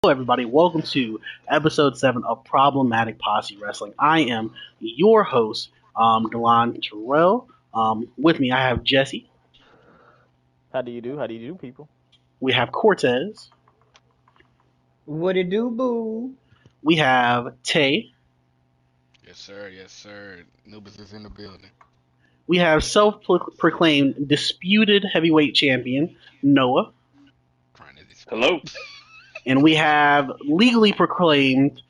Hello, everybody. Welcome to episode 7 of Problematic Posse Wrestling. I am your host, Delon Terrell. With me, I have Jesse. How do you do? How do you do, people? We have Cortez. What it do, boo? We have Tay. Yes, sir. Yes, sir. Nubis is in the building. We have self-proclaimed disputed heavyweight champion, Noah. Hello. And we have legally proclaimed,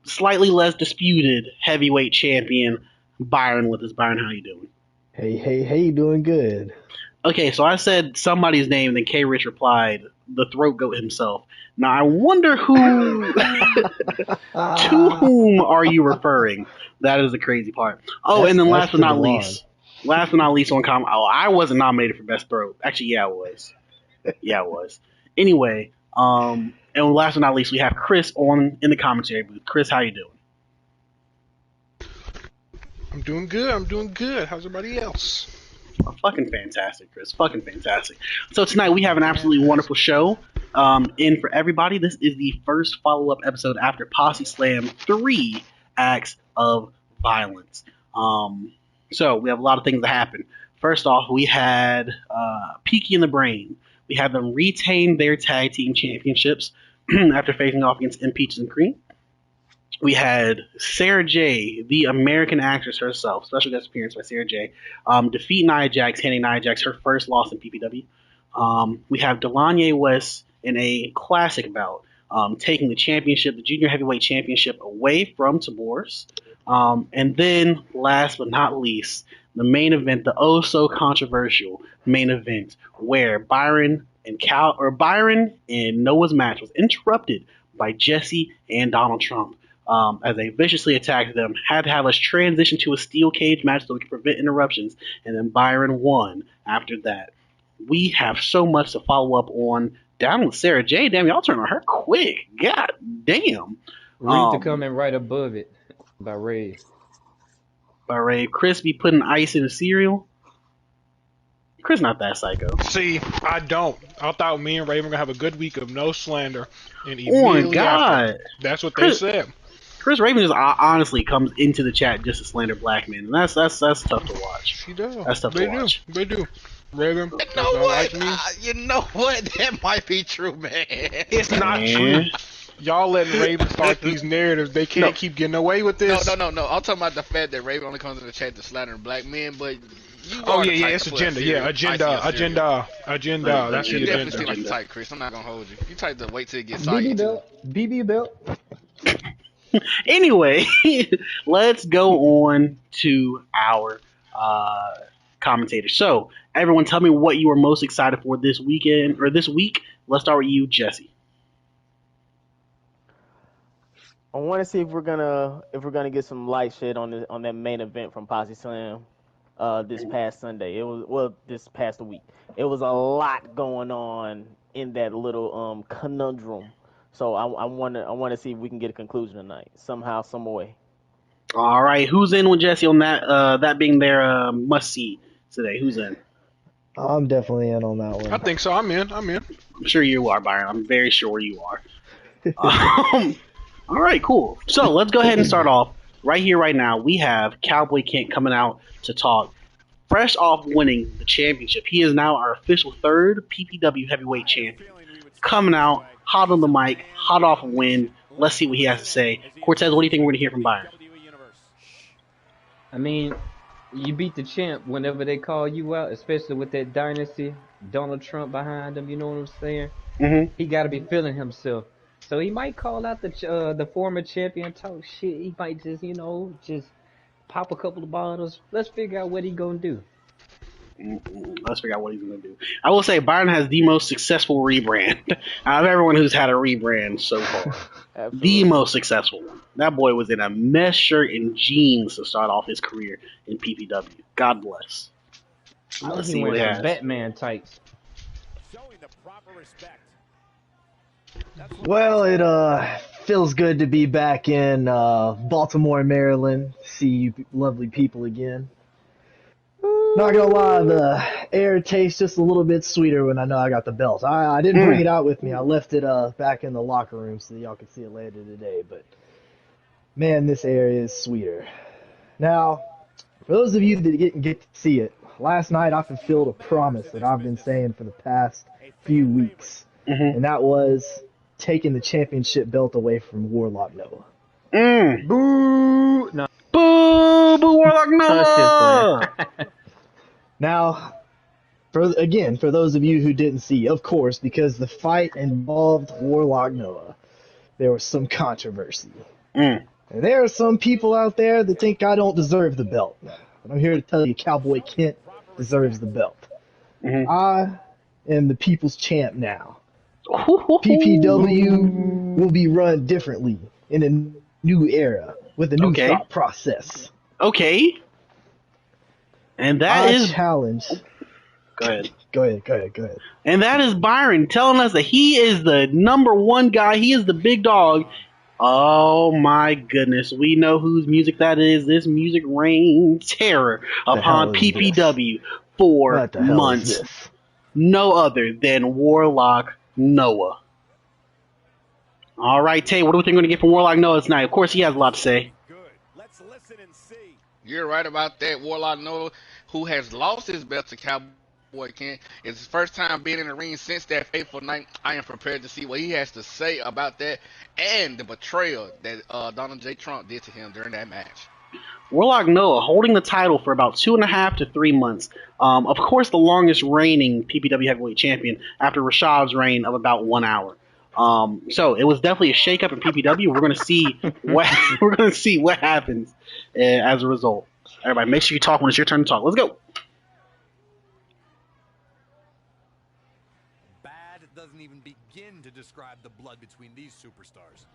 slightly less disputed heavyweight champion, Byron with us. Byron, how you doing? Hey, doing good. Okay, so I said somebody's name, and then K. Rich replied, the throat goat himself. Now, I wonder who, to whom are you referring? That is the crazy part. Oh, and then last but not least on comment, I wasn't nominated for Best Throat. Actually, yeah, I was. Anyway, and last but not least, we have Chris in the commentary booth. Chris, how you doing? I'm doing good. How's everybody else? Fucking fantastic, Chris. Fucking fantastic. So tonight we have an absolutely wonderful show in for everybody. This is the first follow-up episode after Posse Slam 3 Acts of Violence. So we have a lot of things that happen. First off, we had Peaky and the Brain. We had them retain their tag team championships after facing off against Peaches and Cream. We had Sarah J., the American actress herself, special guest appearance by Sarah J., defeat Nia Jax, handing Nia Jax her first loss in PPW. We have Delanya West in a classic bout, taking the championship, the junior heavyweight championship, away from Taboris. And then, last but not least, the main event, the oh-so-controversial main event, where Byron and Noah's match was interrupted by Jesse and Donald Trump. As they viciously attacked them, had to have us transition to a steel cage match so we could prevent interruptions, and then Byron won after that. We have so much to follow up on. Down with Sarah J. Damn, y'all turn on her quick. God damn. Rita coming right above it by Ray. Chris be putting ice in the cereal. Chris not that psycho. See, I don't. I thought me and Raven were going to have a good week of no slander. And Oh my God. After, that's what Chris, they said. Chris Raven just honestly comes into the chat just to slander black men. And that's tough to watch. She does. That's tough to watch. They do. Raven, You know what? You know what? That might be true, man. It's not true. Y'all letting Raven start these narratives. They can't keep getting away with this. No. I'm talking about the fact that Raven only comes to the chat to slander black men, but it's agenda. Yeah, agenda. That's you the definitely seem agenda. like you type, Chris. I'm not gonna hold you. You type to wait till it gets soggy. BB belt. Anyway, let's go on to our commentators. So, everyone, tell me what you are most excited for this weekend or this week. Let's start with you, Jesse. I want to see if we're gonna get some light shed on that main event from Posse Slam this past Sunday. This past week. It was a lot going on in that little conundrum. So I want to see if we can get a conclusion tonight somehow, some way. All right, who's in with Jesse on that? That being their must see today. Who's in? I'm definitely in on that one. I think so. I'm in. I'm sure you are, Byron. I'm very sure you are. All right, cool. So let's go ahead and start off right here, right now. We have Cowboy Kent coming out to talk. Fresh off winning the championship, he is now our official third PPW heavyweight champion. Coming out, hot on the mic, hot off a win. Let's see what he has to say. Cortez, what do you think we're going to hear from Byron? I mean, you beat the champ whenever they call you out, especially with that dynasty, Donald Trump behind him, you know what I'm saying? Mm-hmm. He got to be feeling himself. So he might call out the former champion, talk shit. He might just pop a couple of bottles. Let's figure out what he going to do. Let's figure out what he's going to do. I will say Byron has the most successful rebrand out of everyone who's had a rebrand so far. The most successful one. That boy was in a mesh shirt and jeans to start off his career in PPW. God bless. Let's see what he has. Batman tights. Well, it feels good to be back in Baltimore, Maryland. See you lovely people again. Not gonna lie, the air tastes just a little bit sweeter when I know I got the belt. I didn't bring it out with me. I left it back in the locker room so y'all can see it later today. But man, this air is sweeter. Now, for those of you that didn't get to see it, last night I fulfilled a promise that I've been saying for the past few weeks, and that was taking the championship belt away from Warlock Noah. Boo! No. Boo! Boo Warlock Noah! Now, for those of you who didn't see, of course, because the fight involved Warlock Noah, there was some controversy. And there are some people out there that think I don't deserve the belt. But I'm here to tell you Cowboy Kent deserves the belt. I am the people's champ now. PPW will be run differently in a new era with a new thought process. Okay. And that is challenge. Go ahead. And that is Byron telling us that he is the number one guy. He is the big dog. Oh my goodness. We know whose music that is. This music reigns terror upon PPW for months. No other than Warlock Noah. All right, Tay, what do we think we're going to get from Warlock Noah tonight? Of course, he has a lot to say. Good. Let's listen and see. You're right about that. Warlock Noah, who has lost his belt to Cowboy Kent, it's his first time being in the ring since that fateful night. I am prepared to see what he has to say about that and the betrayal that Donald J. Trump did to him during that match. Warlock Noah holding the title for about 2.5 to 3 months. Of course, the longest reigning PPW heavyweight champion after Rashad's reign of about 1 hour. So it was definitely a shakeup in PPW. We're going to see what happens as a result. Everybody, make sure you talk when it's your turn to talk. Let's go. Bad doesn't even begin to describe the blood between these superstars.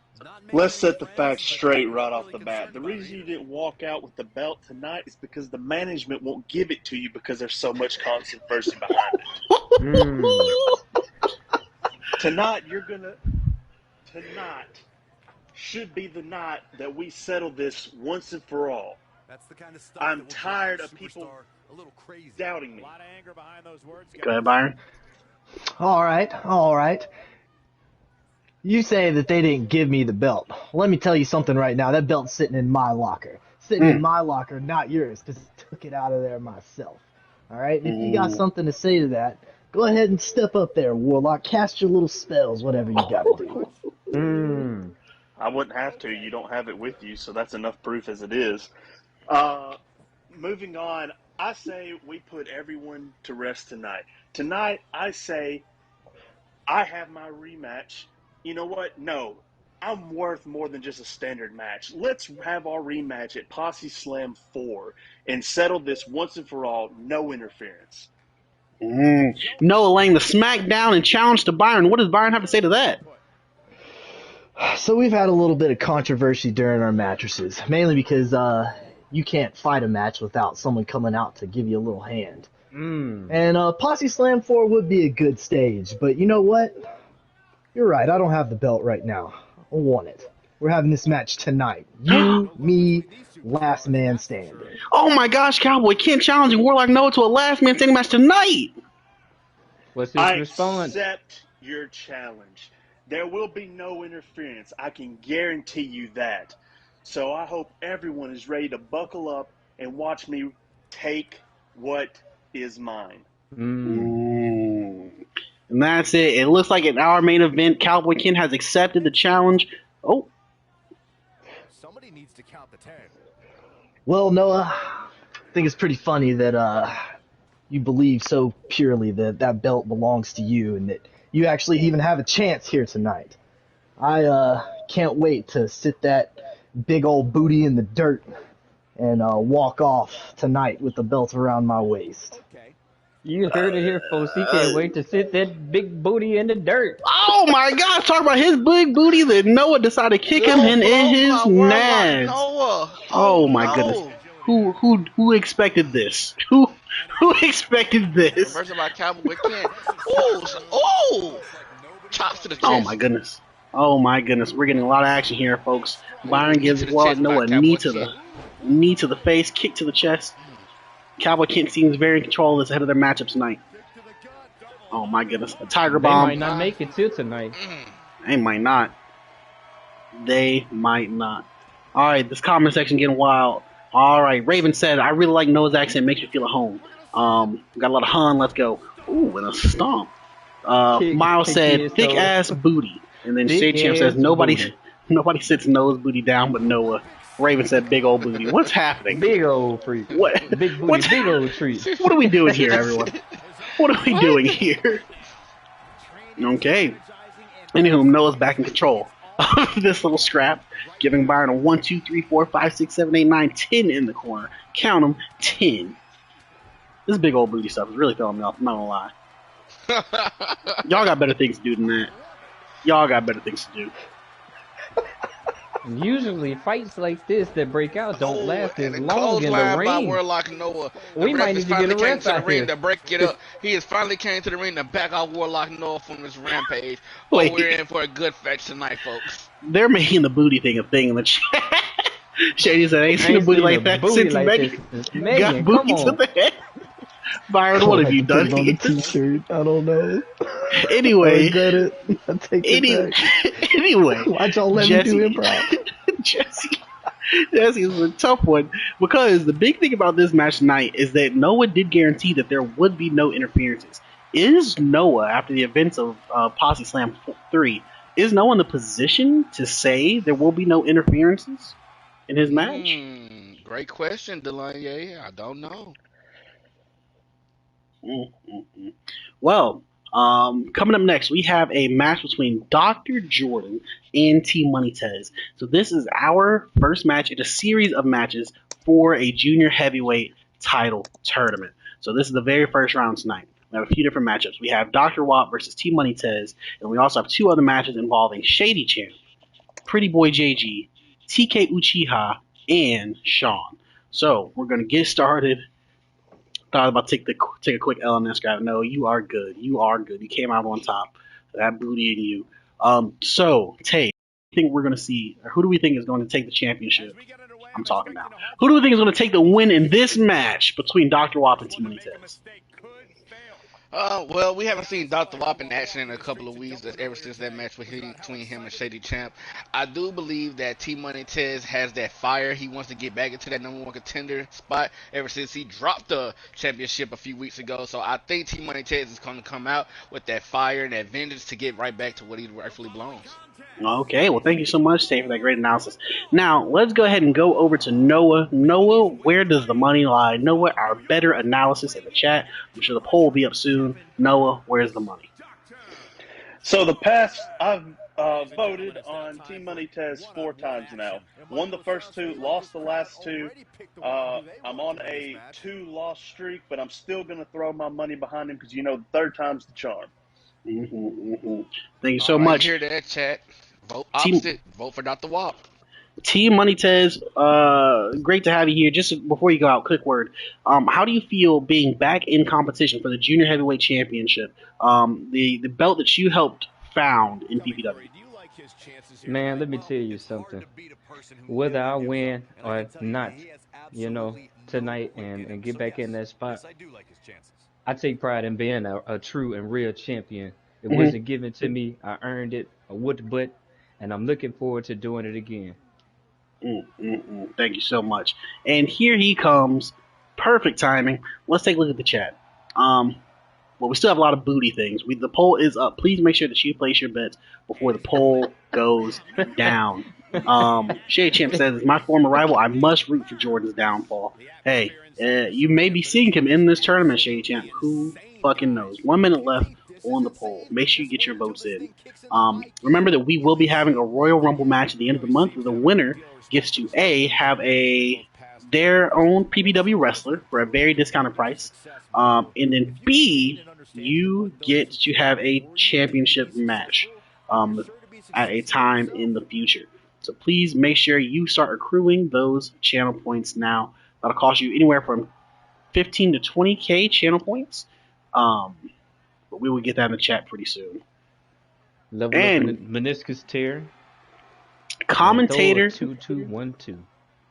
Let's set the facts straight right off the bat. The reason you didn't walk out with the belt tonight is because the management won't give it to you because there's so much controversy behind it. Tonight should be the night that we settle this once and for all. That's the kind of stuff I'm tired of people doubting me. A lot of anger behind those words. Go ahead, Byron. All right. You say that they didn't give me the belt. Let me tell you something right now. That belt's sitting in my locker. In my locker, not yours, because I took it out of there myself. All right? If you got something to say to that, go ahead and step up there, Warlock. Cast your little spells, whatever you got to do. I wouldn't have to. You don't have it with you, so that's enough proof as it is. Moving on, I say we put everyone to rest tonight. Tonight, I say I have my rematch. You know what? No, I'm worth more than just a standard match. Let's have our rematch at Posse Slam 4 and settle this once and for all. No interference. Noah laying the smack down and challenge to Byron. What does Byron have to say to that? So we've had a little bit of controversy during our mattresses, mainly because you can't fight a match without someone coming out to give you a little hand. And Posse Slam 4 would be a good stage, but you know what? You're right, I don't have the belt right now. I want it. We're having this match tonight. You, me, last man standing. Oh my gosh, Cowboy Kent challenging Warlock Noah to a last man standing match tonight. What's his response? I accept your challenge. There will be no interference. I can guarantee you that. So I hope everyone is ready to buckle up and watch me take what is mine. And that's it. It looks like in our main event, Cowboy Kent has accepted the challenge. Oh. Somebody needs to count the 10. Well, Noah, I think it's pretty funny that you believe so purely that that belt belongs to you and that you actually even have a chance here tonight. I can't wait to sit that big old booty in the dirt and walk off tonight with the belt around my waist. Okay. You heard it here, folks. He can't wait to sit that big booty in the dirt. Oh my gosh, talk about his big booty that Noah decided to kick him in his nads. Oh my goodness. Who expected this? Who expected this? First about Cowboy Kent. Oh! Chops to the chest. Oh my goodness. Oh my goodness. We're getting a lot of action here, folks. Byron gives Warlock Noah a knee to the face, kick to the chest. Cowboy Kent seems very in control of this ahead of their matchup tonight. Oh my goodness. A Tiger They Bomb. might not make it till tonight. They might not. They might not. Alright, this comment section getting wild. Alright, Raven said, I really like Noah's accent, makes me feel at home. Got a lot of hun, let's go. Ooh, and a stomp. Miles said, thick ass booty. And then Shade Champ says, nobody sits Noah's booty down but Noah. Raven said, big old booty. What's happening? Big old freak. What? Big booty, big old treat. What are we doing here, everyone? What are we doing here? Okay. Anywho, Noah's back in control of this little scrap, giving Byron a 1, 2, 3, 4, 5, 6, 7, 8, 9, 10 in the corner. Count them, 10. This big old booty stuff is really throwing me off, I'm not gonna lie. Y'all got better things to do than that. Y'all got better things to do. Usually fights like this that break out don't last as long in the by ring. Warlock Noah. We might need to get a ref out here to break it up. He has finally came to the ring to back off Warlock Noah from his rampage. Wait. We're in for a good fetch tonight, folks. They're making the booty thing a thing in the chat. Shady said, I ain't seen a booty like that since Megan got booty to the head. Byron, what have you done On here? the t-shirt. I don't know. Anyway, I got it. I take it back. Anyway, why'd y'all let me do improv? Jesse is a tough one because the big thing about this match tonight is that Noah did guarantee that there would be no interferences. Is Noah, after the events of Posse Slam 3, is Noah in the position to say there will be no interferences in his match? Great question, Delanye. I don't know. Well, coming up next, we have a match between Dr. Jordan and T Money Tez. So this is our first match in a series of matches for a junior heavyweight title tournament. So this is the very first round tonight. We have a few different matchups. We have Dr. Wop versus T Money Tez, and we also have two other matches involving Shady Champ, Pretty Boy JG, TK Uchiha, and Sean. So we're going to get started. Thought I was about to take a quick L on this guy. No, you are good. You are good. You came out on top. That booty in you. So, Tay, think we're going to see, or who do we think is going to take the championship? I'm talking now. Who do we think is going to take the win in this match between Dr. Wop and T Money Tez? Well, we haven't seen Dr. Wop in action in a couple of weeks ever since that match between him and Shady Champ. I do believe that T Money Tez has that fire. He wants to get back into that #1 contender spot ever since he dropped the championship a few weeks ago. So I think T Money Tez is going to come out with that fire and that vengeance to get right back to what he rightfully belongs. Okay, well, thank you so much, Tay, for that great analysis. Now, let's go ahead and go over to Noah. Noah, where does the money lie? Noah, our better analysis in the chat. I'm sure the poll will be up soon. Noah, where's the money? So the past, I've voted on Team Money Tez 4 times now. Won the first 2, lost the last 2. I'm on a 2-loss streak, but I'm still going to throw my money behind him because, you know, the third time's the charm. Thank you so much. Hear that, chat. Vote opposite. Vote for Dr. Wop. Team Money Tez, great to have you here. Just before you go out, quick word. How do you feel being back in competition for the Junior Heavyweight Championship? The belt that you helped found in PPW. Man, let me tell you something. Whether I win or not, tonight and get back in that spot, I take pride in being a true and real champion. It wasn't given to me. I earned it. I whooped butt, and I'm looking forward to doing it again. Thank you so much. And here he comes. Perfect timing. Let's take a look at the chat. Well, we still have a lot of booty things. The poll is up. Please make sure that you place your bets before the poll goes down. Shady Champ says, as my former rival, I must root for Jordan's downfall. Hey, you may be seeing him in this tournament, Shady Champ. Who fucking knows? 1 minute left on the poll. Make sure you get your votes in. Remember that we will be having a Royal Rumble match at the end of the month. The winner gets to have their own PPW wrestler for a very discounted price. And then B, you get to have a championship match at a time in the future. So please make sure you start accruing those channel points now. That'll cost you anywhere from 15 to 20K channel points. But we will get that in the chat pretty soon. Level up meniscus tear. Commentator 2212.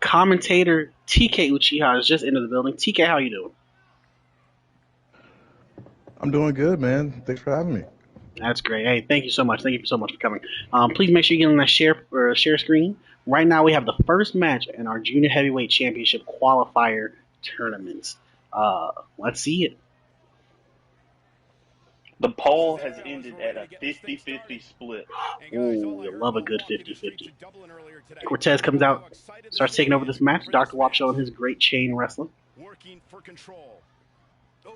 Commentator TK Uchiha has just entered the building. TK, how you doing? I'm doing good, man. Thanks for having me. That's great. Hey, thank you so much. Thank you so much for coming. Please make sure you get on that share screen. Right now, we have the first match in our Junior Heavyweight Championship Qualifier tournaments. Let's see it. The poll has ended at a 50-50 split. Ooh, you love a good 50-50. Cortez comes out, starts taking over this match. Dr. Wop showing his great chain wrestling.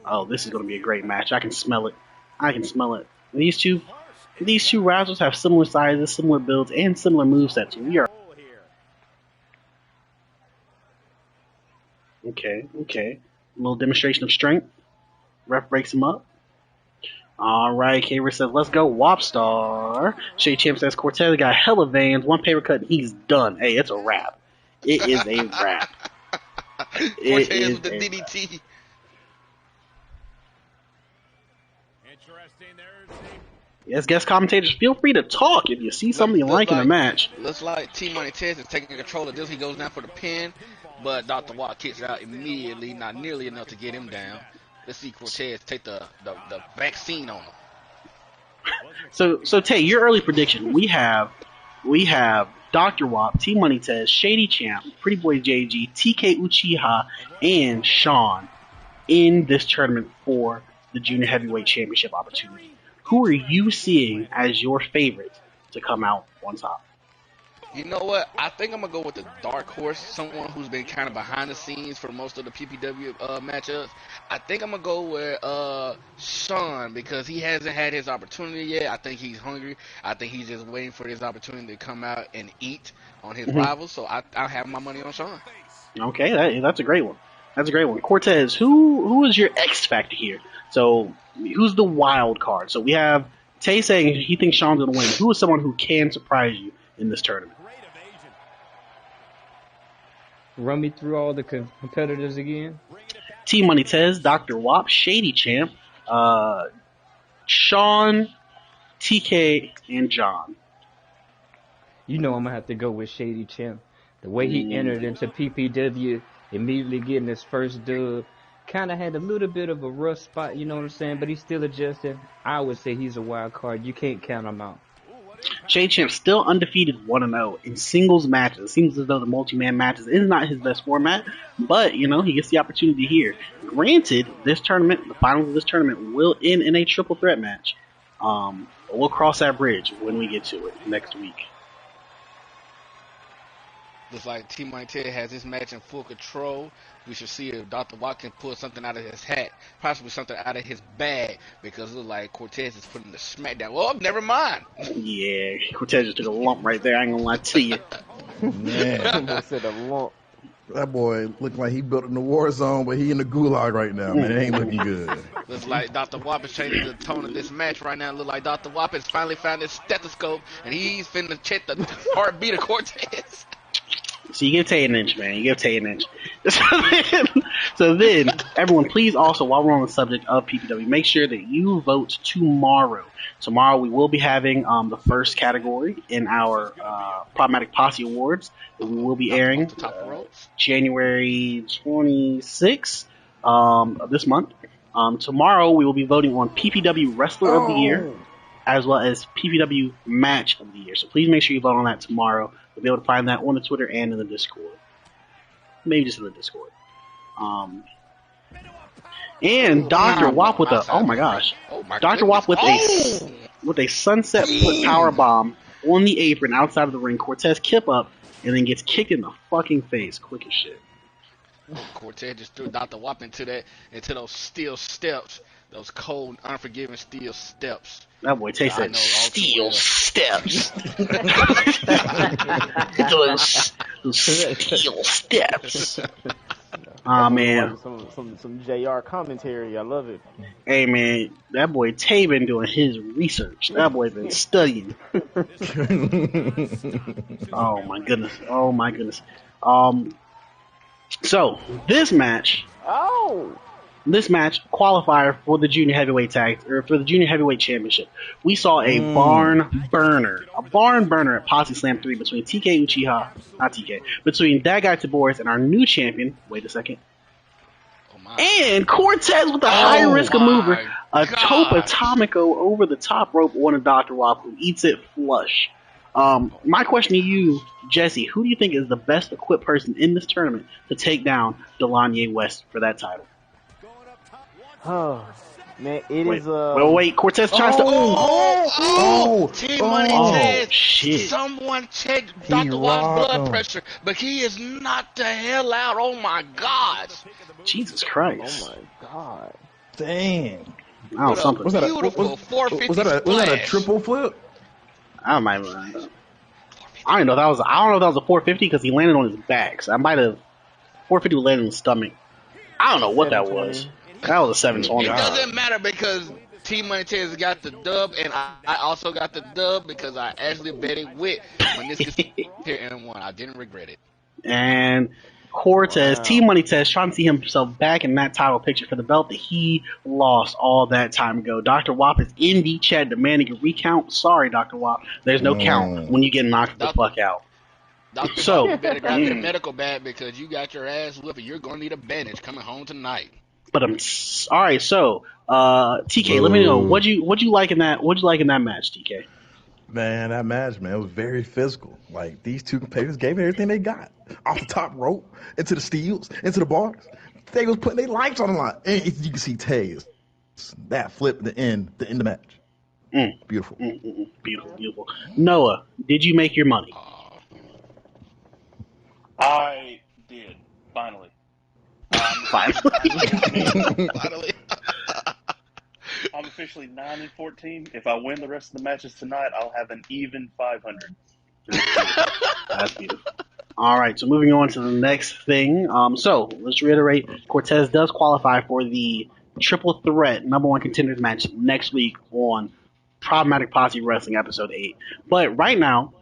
Oh, this is going to be a great match. I can smell it. I can smell it. These two wrestlers have similar sizes, similar builds, and similar movesets. We are okay. A little demonstration of strength. Ref breaks him up. All right, K-Rick says, let's go, Wopstar. Shea Champ says, Cortez got hella veins, one paper cut, and he's done. Hey, it's a wrap. It is a wrap. Cortez with the DDT. Yes, guest commentators, feel free to talk if you see something you like in a match. Looks like T-Money Tez is taking control of this. He goes down for the pin, but Dr. Watt kicks it out immediately, not nearly enough to get him down. Let's see Cortez take the vaccine on him. So Tay, your early prediction. We have Dr. Wop, T-Money Tez, Shady Champ, Pretty Boy JG, TK Uchiha, and Sean in this tournament for the Junior Heavyweight Championship opportunity. Who are you seeing as your favorite to come out on top? You know what? I think I'm going to go with the dark horse, someone who's been kind of behind the scenes for most of the PPW matchups. I think I'm going to go with Sean because he hasn't had his opportunity yet. I think he's hungry. I think he's just waiting for his opportunity to come out and eat on his rivals. So I'll have my money on Sean. Okay, that's a great one. That's a great one. Cortez, who is your X factor here? So who's the wild card? So we have Tay saying he thinks Sean's going to win. Who is someone who can surprise you in this tournament? Run me through all the competitors again. T-Money Tez, Dr. Wop, Shady Champ, Sean, TK, and John. You know I'm going to have to go with Shady Champ. The way he entered into PPW, immediately getting his first dub, kind of had a little bit of a rough spot, you know what I'm saying? But he's still adjusting. I would say he's a wild card. You can't count him out. Shade Champ still undefeated 1-0 in singles matches. It seems as though the multi-man matches is not his best format, but, you know, he gets the opportunity here. Granted, this tournament, the finals of this tournament, will end in a triple threat match. We'll cross that bridge when we get to it next week. Looks like T-Money Ted has this match in full control. We should see if Dr. Watt can pull something out of his hat, possibly something out of his bag, because it looks like Cortez is putting the smack down. Oh, never mind. Yeah, Cortez just took a lump right there. I ain't gonna lie to you. Man, that boy looked like he built in the war zone, but he in the gulag right now, man. It ain't looking good. Looks like Dr. Wop is changing the tone of this match right now. Looks like Dr. Wop has finally found his stethoscope, and he's finna check the heartbeat of Cortez. So you give Tay an inch, man. You give Tay an inch. So then, everyone, please also, while we're on the subject of PPW, make sure that you vote tomorrow. Tomorrow we will be having the first category in our Problematic Posse Awards that we will be airing January 26th of this month. Tomorrow we will be voting on PPW Wrestler of the Year as well as PPW Match of the Year. So please make sure you vote on that tomorrow. You'll be able to find that on the Twitter and in the Discord. Maybe just in the Discord. And Dr. Wop with a Dr. Wop with a sunset power bomb on the apron outside of the ring. Cortez kip up and then gets kicked in the fucking face. Quick as shit. Cortez just threw Dr. Wop into those steel steps, those cold, unforgiving steel steps. That boy Tay said steel steps. those steel steps. Oh man, some JR commentary. I love it. Hey man, that boy Tay been doing his research. That boy been studying. Oh my goodness. So this match this match, qualifier for the junior heavyweight championship. We saw a barn burner at Posse Slam 3 between between That Guy Taboris and our new champion. Wait a second. And Cortez with a high risk mover, a Tope Atomico over the top rope on a Dr. Wop who eats it flush. My question to you, Jesse, who do you think is the best equipped person in this tournament to take down Delanie West for that title? Oh, man, Wait, Cortez tries to... Shit. Someone check Dr. Watt's blood pressure, but he is knocked the hell out. Oh, my God. Jesus Christ. Oh, my God. Dang. Oh, something. Was that a triple flip? I don't know. I don't know if that was a 450 because he landed on his back. So I might have 450 landed on his stomach. I don't know what that was. That was a 720. It doesn't matter because T Montez got the dub, and I also got the dub because I actually betted with when this gets here and won. I didn't regret it. And Cortez, T Money Test, trying to see himself back in that title picture for the belt that he lost all that time ago. Dr. Wop is in the chat demanding a recount. Sorry, Dr. Wop. There's no count when you get knocked the fuck out. So you better grab your medical bag because you got your ass whipped and you're gonna need a bandage coming home tonight. But all right. So TK, let me know what you like in that match, TK. Man, that match, man, it was very physical. Like, these two competitors gave everything they got. Off the top rope, into the steels, into the bars. They was putting their lives on the line. And you can see Taze, that flip at the end of the match. Beautiful. Beautiful. Noah, did you make your money? I did, finally. Finally. I'm officially 9-14. If I win the rest of the matches tonight, I'll have an even 500. That's beautiful. All right, so moving on to the next thing. So let's reiterate: Cortez does qualify for the triple threat #1 contenders match next week on Problematic Posse Wrestling episode 8. But right now,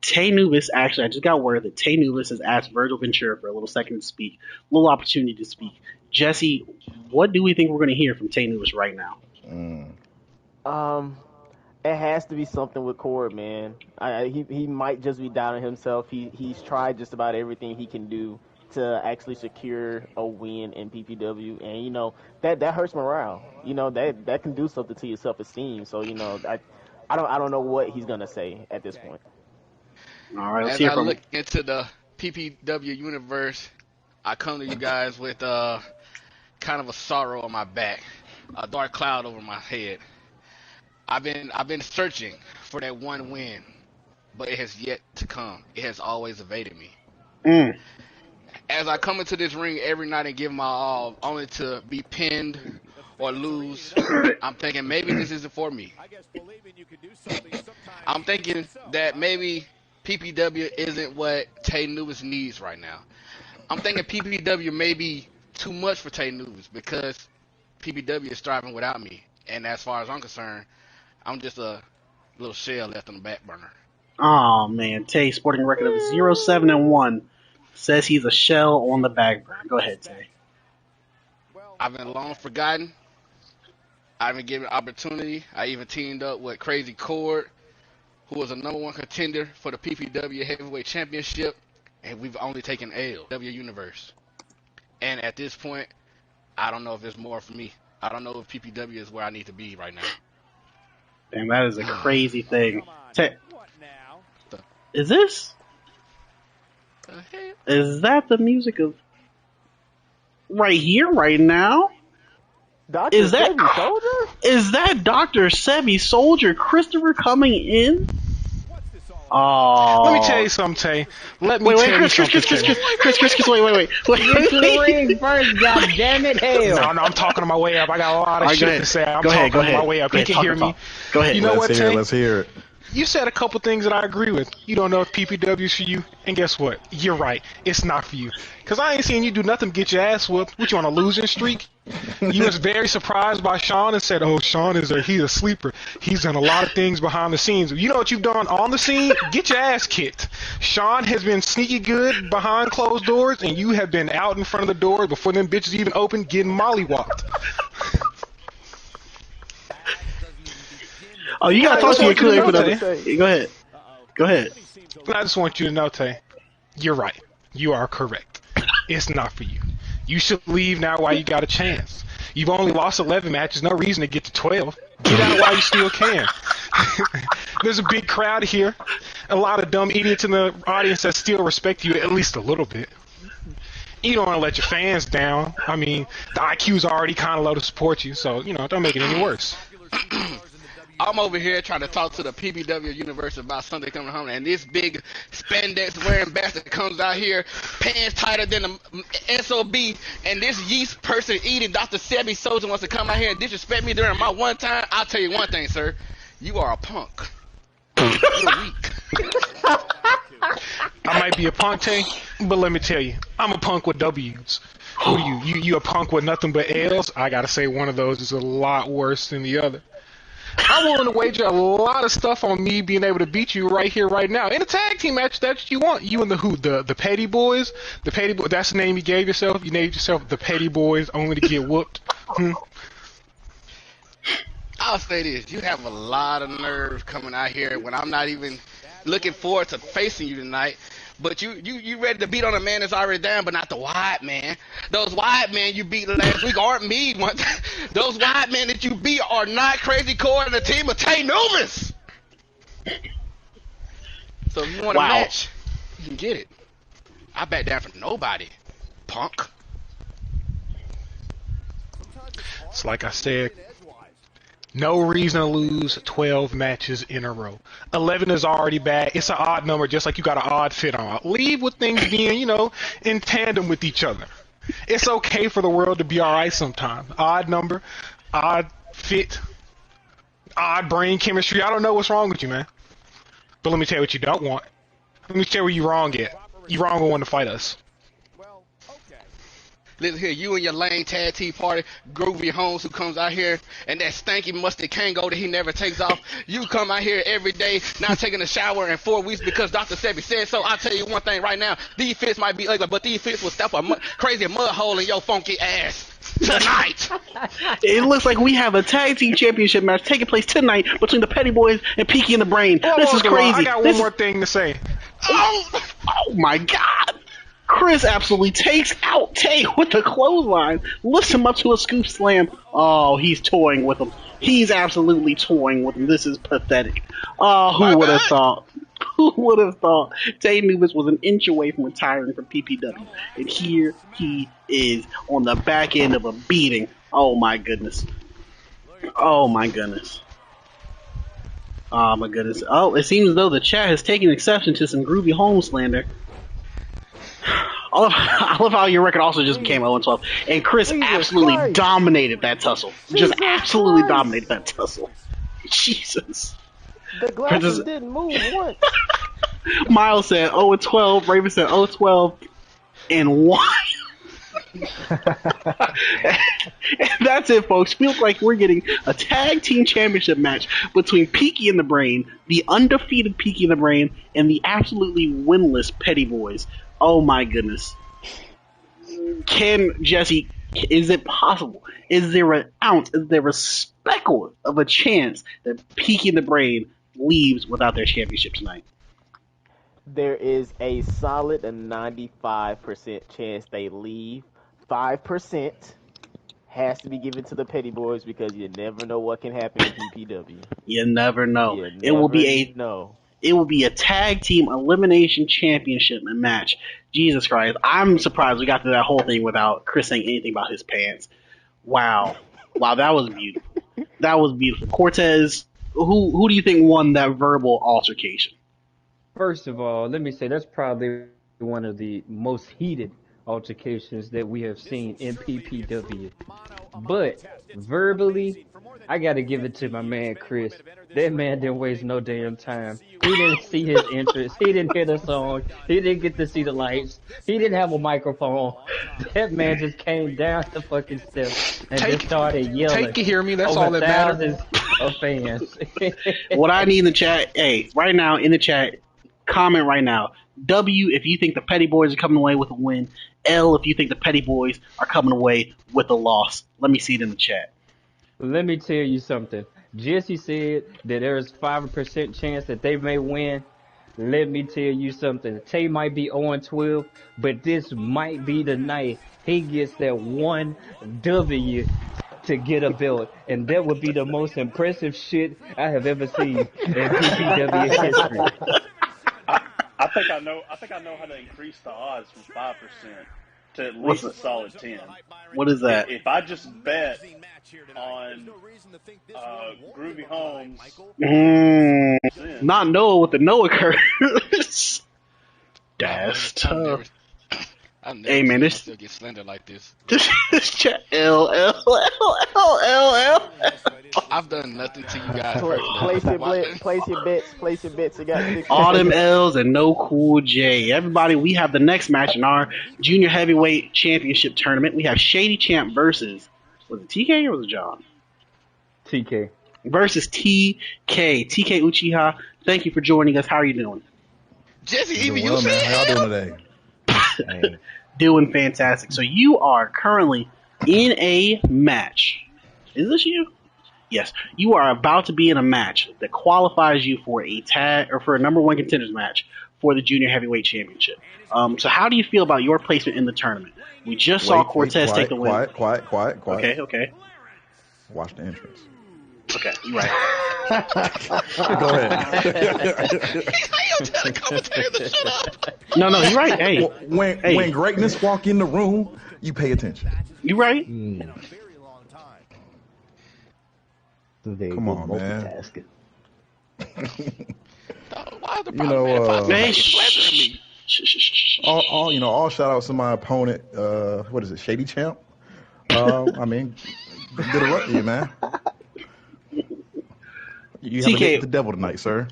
Tay Nubis, actually, I just got word that Tay Nubis has asked Virgil Ventura for a little second to speak, a little opportunity to speak. Jesse, what do we think we're going to hear from Tay Nubis right now? It has to be something with Cord, man. He might just be doubting himself. He's tried just about everything he can do to actually secure a win in PPW, and you know that hurts morale. You know that can do something to your self-esteem. So you know I don't know what he's gonna say at this point. All right, as I look into the PPW universe, I come to you guys with kind of a sorrow on my back, a dark cloud over my head. I've been searching for that one win, but it has yet to come. It has always evaded me. As I come into this ring every night and give my all, only to be pinned or lose, I'm thinking maybe this isn't for me. I'm thinking that maybe PPW isn't what Tay Nubis needs right now. I'm thinking PPW may be too much for Tay Nubis because PPW is striving without me. And as far as I'm concerned, I'm just a little shell left on the back burner. Oh man, Tay, sporting record of 0-7-1, says he's a shell on the back burner. Go ahead, Tay. I've been long forgotten. I haven't given an opportunity. I even teamed up with Crazy Cord, who was a #1 contender for the PPW Heavyweight Championship, and we've only taken L. W Universe. And at this point, I don't know if there's more for me. I don't know if PPW is where I need to be right now. Damn, that is a crazy thing. Is that the music of right here, right now? Dr. Sebi Soldier? Is that Dr. Sebi Soldier Christopher coming in? Oh. Let me tell you something, Tay. Let me tell you something, Chris, wait. Get to the ring first, goddammit, hell. No, I'm talking on my way up. I got a lot of shit to say. I'm talking on my way up. You can hear me. Go ahead. You know what, Tay? Let's hear it. you said a couple things that I agree with. You don't know if PPW's for you, and guess what? You're right. It's not for you. Because I ain't seen you do nothing but get your ass whooped. What, you on a losing streak? You was very surprised by Sean and said, oh, Sean he's a sleeper. He's done a lot of things behind the scenes. You know what you've done on the scene? Get your ass kicked. Sean has been sneaky good behind closed doors, and you have been out in front of the door before them bitches even open getting mollywopped. Oh, you gotta talk to your clear for that. Go ahead. I just want you to know, Tay, you're right. You are correct. It's not for you. You should leave now while you got a chance. You've only lost 11 matches, no reason to get to 12. Get out while you still can. There's a big crowd here. A lot of dumb idiots in the audience that still respect you at least a little bit. You don't want to let your fans down. I mean, the IQ's already kind of low to support you, so, don't make it any worse. I'm over here trying to talk to the PPW universe about Sunday coming home, and this big spandex wearing bastard comes out here, pants tighter than the SOB, and this yeast person eating Dr. Sebi Soldier wants to come out here and disrespect me during my one time. I'll tell you one thing, sir. You are a punk. You're weak. I might be a punk, Tay, but let me tell you, I'm a punk with W's. Who are you? You a punk with nothing but L's? I gotta say one of those is a lot worse than the other. I'm willing to wager a lot of stuff on me being able to beat you right here, right now. In a tag team match, that's what you want. You and the who? The Petty Boys? The Petty Boys, that's the name you gave yourself? You named yourself the Petty Boys only to get whooped? I'll say this. You have a lot of nerve coming out here when I'm not even looking forward to facing you tonight. But you ready to beat on a man that's already down, but not the wide man. Those wide men you beat last week aren't me. Those wide men that you beat are not Crazy Core and the team of Tay Numas. So if you want a match, you can get it. I back down for nobody, punk. It's like I said. No reason to lose 12 matches in a row. 11 is already bad. It's an odd number, just like you got an odd fit on. Leave with things being, in tandem with each other. It's okay for the world to be all right sometimes. Odd number, odd fit, odd brain chemistry. I don't know what's wrong with you, man. But let me tell you what you don't want. Let me tell you where you're wrong at. You're wrong with wanting to fight us. Listen here, you and your lame tag team party, Groovy Holmes, who comes out here, and that stanky musty Kango that he never takes off. You come out here every day, not taking a shower in 4 weeks because Dr. Sebi said so. I'll tell you one thing right now. These fits might be ugly, but these fits will step a crazy mud hole in your funky ass tonight. It looks like we have a tag team championship match taking place tonight between the Petty Boys and Peaky and the Brain. This is crazy. I got one more thing to say. Oh my God. Chris absolutely takes out Tay with the clothesline, lifts him up to a scoop slam. Oh, he's toying with him. He's absolutely toying with him. This is pathetic. Oh, who would have thought? Who would have thought Tay Numas was an inch away from retiring from PPW? And here he is on the back end of a beating. Oh my goodness. Oh my goodness. Oh my goodness. Oh, it seems as though the chat has taken exception to some Groovy Home slander. I love how your record also just became 0-12. And Chris absolutely dominated that tussle. Just absolutely dominated that tussle. Jesus. The glasses didn't move once. Miles said 0-12. Raven said 0-12 and 1. And that's it, folks. Feels like we're getting a tag team championship match between Peaky and the Brain, the undefeated Peaky and the Brain, and the absolutely winless Petty Boys. Oh my goodness. Jesse, is it possible? Is there an ounce, is there a speckle of a chance that Peaky and the Brain leaves without their championship tonight? There is a solid 95% chance they leave. 5% has to be given to the Petty Boys because you never know what can happen in PPW. You never know. It will be a tag team elimination championship match. Jesus Christ. I'm surprised we got to that whole thing without Chris saying anything about his pants. Wow. Wow, that was beautiful. That was beautiful. Cortez, who do you think won that verbal altercation? First of all, let me say that's probably one of the most heated altercations that we have seen in PPW. But verbally, I gotta give it to my man Chris. That man didn't waste no damn time. He didn't see his interest. He didn't hear the song. He didn't get to see the lights. He didn't have a microphone. That man just came down the fucking steps and just started yelling. Take you hear me. That's over all that matters. thousands of fans. What I need in the chat, hey, right now in the chat, comment right now. W, if you think the Petty Boys are coming away with a win. L, if you think the Petty Boys are coming away with a loss. Let me see it in the chat. Let me tell you something. Jesse said that there's 5% chance that they may win. Let me tell you something. Tay might be 0-12, but this might be the night he gets that one W to get a belt, and that would be the most impressive shit I have ever seen in PPW history. I think I know how to increase the odds from 5% to at least a solid 10. What is that? If I just bet on Groovy Holmes, not Noah with the Noah curse. That's tough. Hey man, this still get slender like this. This chat L. I've done nothing to you guys. Place your bets. You got all them L's and no cool J. Everybody, we have the next match in our junior heavyweight championship tournament. We have Shady Champ versus, was it TK or was it John? TK. Versus TK. TK Uchiha, thank you for joining us. How are you doing? Jesse, even well, you man. said How y'all doing today? Doing fantastic. So you are currently in a match. Is this you? Yes. You are about to be in a match that qualifies you for a tag or for a number one contenders match for the junior heavyweight championship. So how do you feel about your placement in the tournament? We just saw Cortez take the win. Quiet. Okay. Watch the entrance. Okay, you're right. Go ahead. No, you're right. Hey, when greatness walk in the room, you pay attention. You right. Come on, man. All shout outs to my opponent. What is it, Shady Champ? I mean, good luck to you, man. You haven't hit the devil tonight, sir.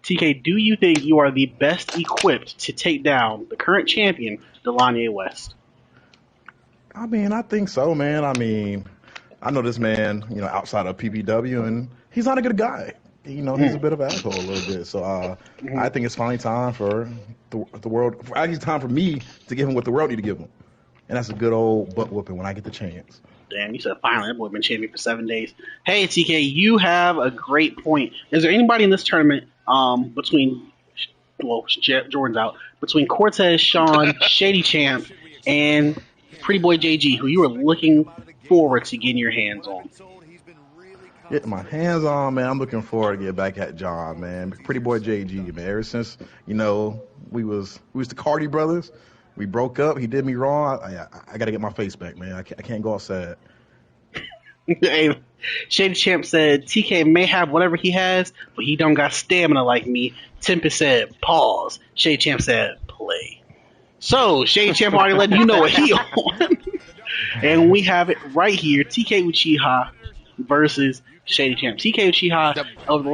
TK, do you think you are the best equipped to take down the current champion, Delania West? I mean, I think so, man. I mean, I know this man, outside of PPW, and he's not a good guy. He's a bit of an asshole a little bit. So I think it's finally time for the world. Actually, it's time for me to give him what the world need to give him, and that's a good old butt whooping when I get the chance. Damn, you said finally. That boy been champion for 7 days. Hey, TK, you have a great point. Is there anybody in this tournament between Jordan's out, between Cortez, Sean, Shady Champ, and Pretty Boy JG, who you were looking forward to getting your hands on? Getting my hands on, man. I'm looking forward to get back at John, man. Pretty Boy JG, man. Ever since, we was the Cardi brothers. We broke up. He did me wrong. I got to get my face back, man. I can't go outside. Hey, Shady Champ said, TK may have whatever he has, but he don't got stamina like me. Tempest said, pause. Shady Champ said, play. So, Shady Champ already let you know what he on. And we have it right here. TK Uchiha versus Shady Champ. TK Uchiha over the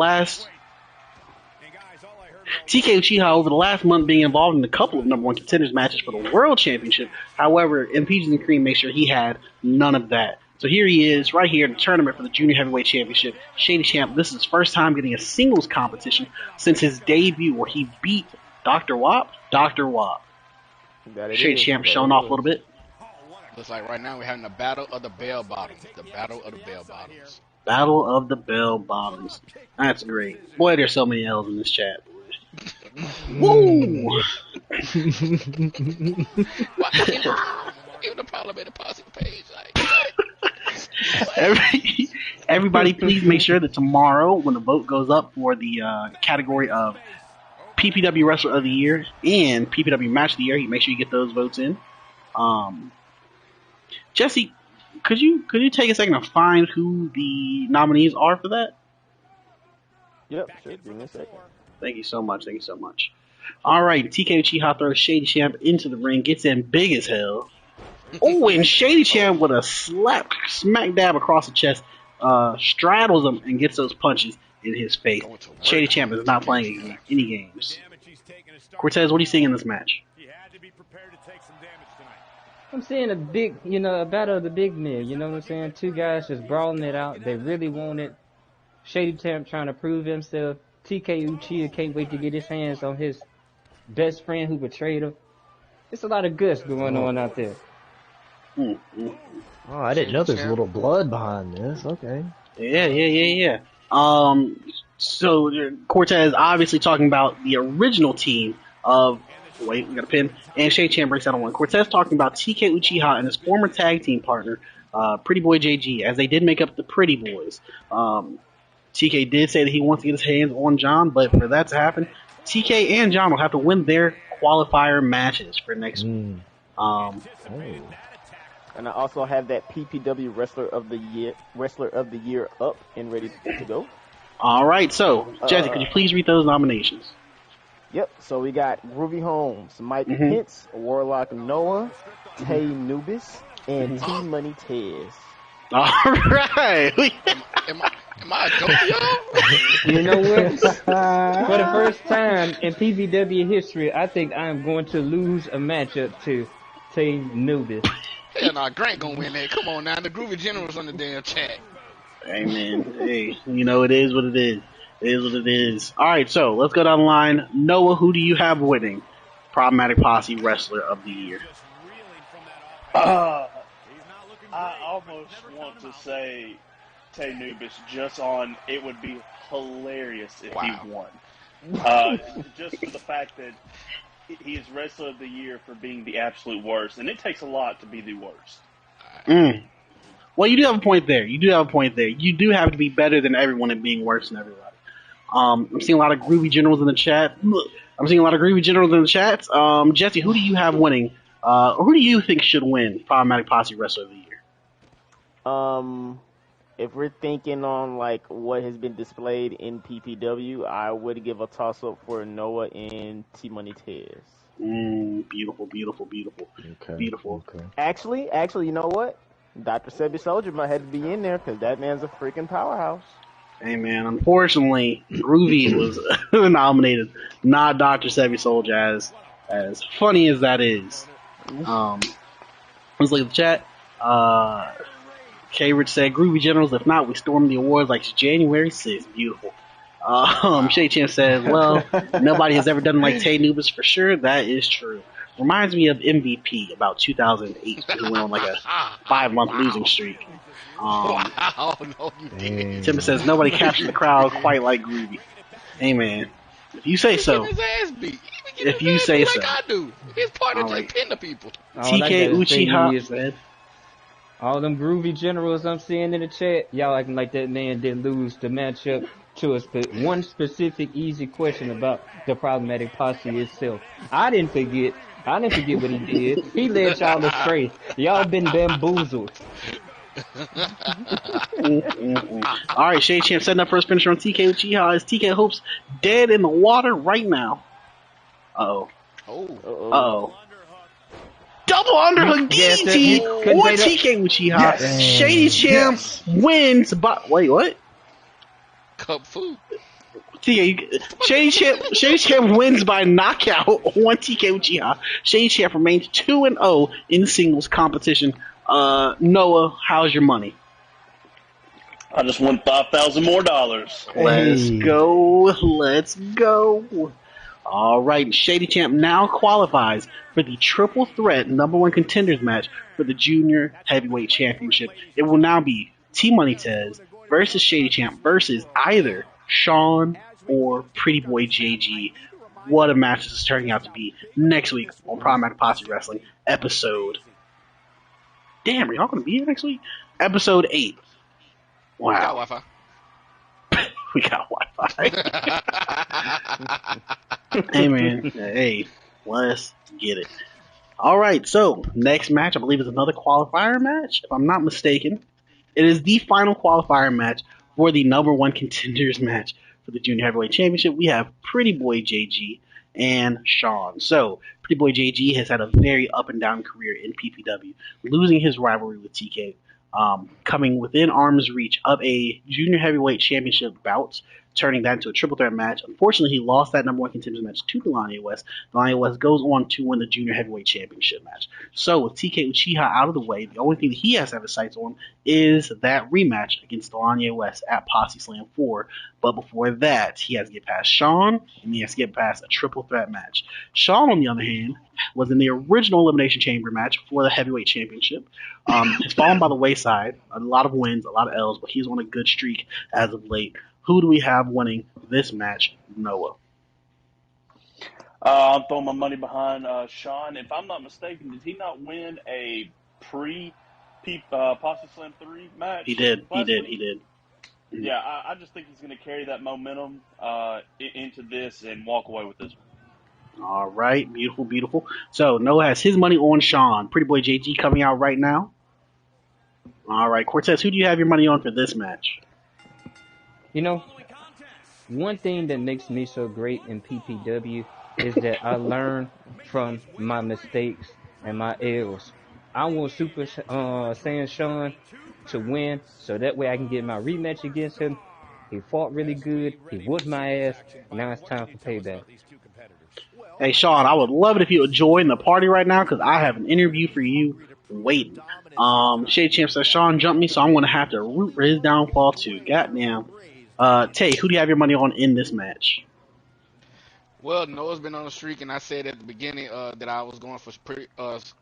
last month being involved in a couple of number one contenders matches for the world championship. However, in Peaches and Cream made sure he had none of that. So here he is, right here in the tournament for the junior heavyweight championship. Shady Champ, this is his first time getting a singles competition since his debut where he beat Dr. Wop. Shady Champ showing off a little bit. Looks like right now we're having the battle of the bell bottoms. Battle of the bell bottoms. That's great. Boy, there's so many L's in this chat. Woo! Even the parliament Posse page. Everybody, please make sure that tomorrow, when the vote goes up for the category of PPW Wrestler of the Year and PPW Match of the Year, you make sure you get those votes in. Jesse, could you take a second to find who the nominees are for that? Yep, sure. Give me a second. Thank you so much. All right, TK Uchiha throws Shady Champ into the ring, gets in big as hell. Oh, and Shady Champ with a smack dab across the chest, straddles him and gets those punches in his face. Shady Champ is not playing any games. Cortez, what are you seeing in this match? I'm seeing a big, a battle of the big men. You know what I'm saying? Two guys just brawling it out. They really want it. Shady Champ trying to prove himself. TK Uchiha can't wait to get his hands on his best friend who betrayed him. It's a lot of guts going on out there. Oh, I didn't know there's a little blood behind this. Okay. Yeah. So Cortez obviously talking about the original team of. Wait, we got a pin. And Shade Champ breaks out on one. Cortez talking about TK Uchiha and his former tag team partner, Pretty Boy JG, as they did make up the Pretty Boys. TK did say that he wants to get his hands on John, but for that to happen, TK and John will have to win their qualifier matches for next week. And I also have that PPW Wrestler of the Year up and ready to go. All right, so Jesse, could you please read those nominations? Yep. So we got Groovy Holmes, Mike Pitts, Warlock Noah, Tay Nubis, and T Money Tez. All right. Am I a dope, y'all? You know what? For the first time in PPW history, I think I am going to lose a matchup to Tay Nubis. Hell nah, Grant gonna win that. Come on now, the Groovy General's on the damn chat. Hey man, hey, it is what it is. It is what it is. All right, so let's go down the line. Noah, who do you have winning Problematic Posse Wrestler of the Year? I almost want to say Tay Nubis just on it would be hilarious if he won. Just for the fact that he is Wrestler of the Year for being the absolute worst, and it takes a lot to be the worst. Well, you do have a point there. You do have to be better than everyone and being worse than everybody. I'm seeing a lot of groovy generals in the chat. Jesse, who do you have winning? Or who do you think should win Problematic Posse Wrestler of the Year? If we're thinking on like what has been displayed in PPW, I would give a toss up for Noah and T Money Tez. Beautiful. Okay. Beautiful. Okay. Actually, you know what? Dr. Sebi Soldier might have to be in there because that man's a freaking powerhouse. Hey man, unfortunately, Groovy was nominated, not Dr. Sebi Soldier, as funny as that is. Let's look at the chat. K-Rich said, Groovy Generals, if not, we storm the awards like it's January 6th. Beautiful. Shay Champ said, well, nobody has ever done like Tay Nubis for sure. That is true. Reminds me of MVP about 2008. He went on like a 5-month losing streak. Wow, no, you didn't. Timber says, nobody captured the crowd quite like Groovy. Hey, man. If you say so. His ass beat. If you say so. Like I do. It's part of just pinning the people. TK Uchiha said. All them groovy generals I'm seeing in the chat, y'all acting like that man didn't lose the matchup to us. But one specific easy question about the Problematic Posse itself. I didn't forget what he did. He led y'all astray. Y'all been bamboozled. All right, Shade Champ setting up first finisher on TK Uchiha. Is TK Hope's dead in the water right now? Uh-oh. Double underhook DDT or TK Uchiha. Yes. Shady Champ wins by... Wait, what? Cup food. Shady Champ wins by knockout on TK Uchiha. Shady Champ remains 2-0 in singles competition. Noah, how's your money? I just won $5,000 more. Let's go. All right, Shady Champ now qualifies for the triple threat #1 contenders match for the Junior Heavyweight Championship. It will now be T Money Tez versus Shady Champ versus either Sean or Pretty Boy JG. What a match this is turning out to be next week on Problematic Posse Wrestling episode. Damn, are y'all going to be here next week? Episode 8. Wow. We got Wi-Fi. Hey, man. Hey, let's get it. All right, so next match, I believe, is another qualifier match, if I'm not mistaken. It is the final qualifier match for the #1 contenders match for the Junior Heavyweight Championship. We have Pretty Boy JG and Sean. So, Pretty Boy JG has had a very up and down career in PPW, losing his rivalry with TK, coming within arm's reach of a junior heavyweight championship bout, turning that into a triple threat match. Unfortunately, he lost that number one contenders match to Delania West. Delania West goes on to win the junior heavyweight championship match. So, with TK Uchiha out of the way, the only thing that he has to have his sights on is that rematch against Delania West at Posse Slam 4. But before that, he has to get past Sean, and he has to get past a triple threat match. Sean, on the other hand, was in the original Elimination Chamber match for the heavyweight championship. Has fallen by the wayside. A lot of wins, a lot of L's, but he's on a good streak as of late. Who do we have winning this match, Noah? I'm throwing my money behind Sean. If I'm not mistaken, did he not win a Posse Slam 3 match? He did. Yeah, I just think he's going to carry that momentum into this and walk away with this one. All right, beautiful, beautiful. So Noah has his money on Sean. Pretty Boy JG coming out right now. All right, Cortez, who do you have your money on for this match? You know, one thing that makes me so great in PPW is that I learn from my mistakes and my errors. I want Super Saiyan Sean to win, so that way I can get my rematch against him. He fought really good. He whooped my ass. Now it's time for payback. Hey, Sean, I would love it if you would join the party right now because I have an interview for you waiting. Shade Champ says Sean jumped me, so I'm going to have to root for his downfall too. Goddamn. Tay, who do you have your money on in this match? Well, Noah's been on a streak, and I said at the beginning that I was going for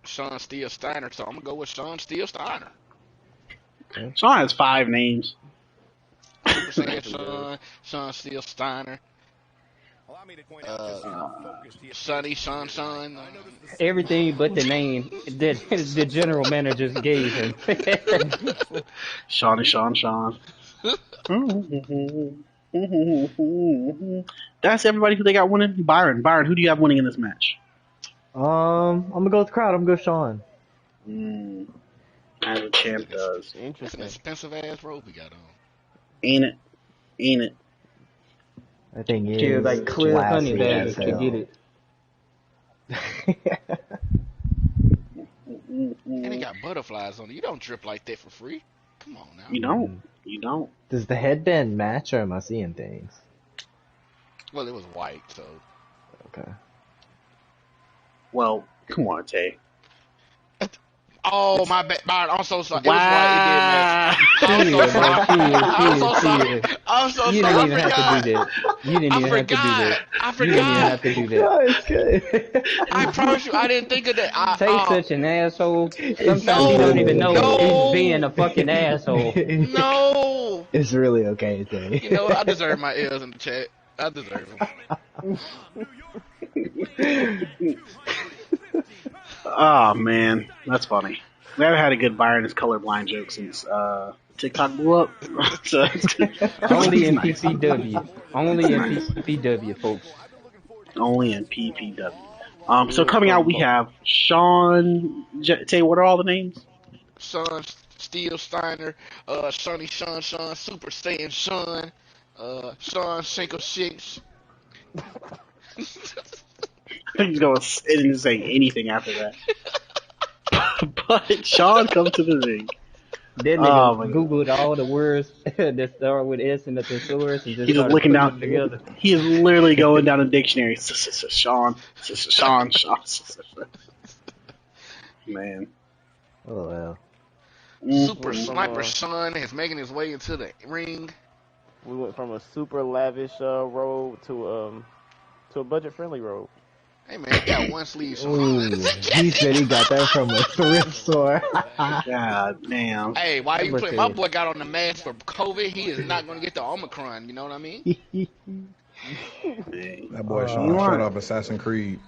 Sean Steele Steiner, so I'm going to go with Sean Steele Steiner. Okay. Sean has 5 names. Sean Steele Steiner. Sean. Everything but the name that the general manager gave him. Sean. That's everybody who they got winning. Byron, who do you have winning in this match? I'm gonna go with the crowd. I'm gonna go Sean. As the champ does. Interesting. That's an expensive ass rope he got on. Ain't it? I think it is like clear honey bags to get it. And he got butterflies on it. You don't drip like that for free. Come on now. You don't. Does the headband match, or am I seeing things? Well, it was white, so. Okay. Well, come on, Tay. Oh, my bad. I'm so sorry. Wow. It was white. It did match. I'm so sorry. You didn't even have to do that. You didn't even have to do that. I forgot. You didn't even have to do that. No, it's good. I promise you, I didn't think of that. Tay's such an asshole. Sometimes he don't even know he's being a fucking asshole. No. It's really okay, Tay. You know, I deserve my L's in the chat. I deserve them. Oh, man. That's funny. We haven't had a good Byron is colorblind joke since TikTok blew up. Only in PPW. Only in PPW, folks. Only in PPW. So coming out, we have Sean. Tay, what are all the names? Sean Steele Steiner, Sean, Super Saiyan Sean, Sean Cinco Six. I think he's going to sit and say anything after that. But Sean comes to the ring. That nigga Googled all the words that start with S in the thesaurus and He's just looking down together. He is literally going down the dictionary. Sean. Man. Oh, well. Super Sniper Sean is making his way into the ring. We went from a super lavish robe to a budget-friendly robe. Hey man, he got one sleeve. Ooh, he said he got that from a thrift store. God damn. Hey, why you play? My boy got on the mask for COVID. He is not going to get the Omicron. You know what I mean? That boy Sean showed up Assassin's Creed.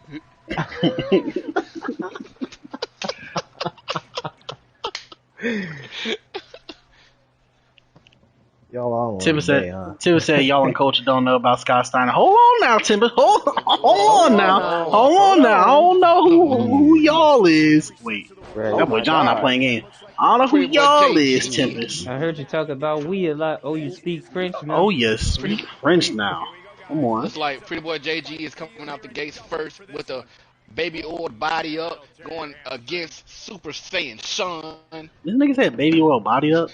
Y'all on Timber said y'all and Culture don't know about Scott Steiner. Hold on now, Timber. Hold on now. I don't know who y'all is. Wait, that boy John not playing games. I don't know who y'all is, Tempest. I heard you talk about we a lot. Oh, you speak French now? Oh, you speak French now. Come on. Looks like Pretty Boy JG is coming out the gates first with a baby oil body up, going against Super Saiyan Sean. This nigga said baby oil body up.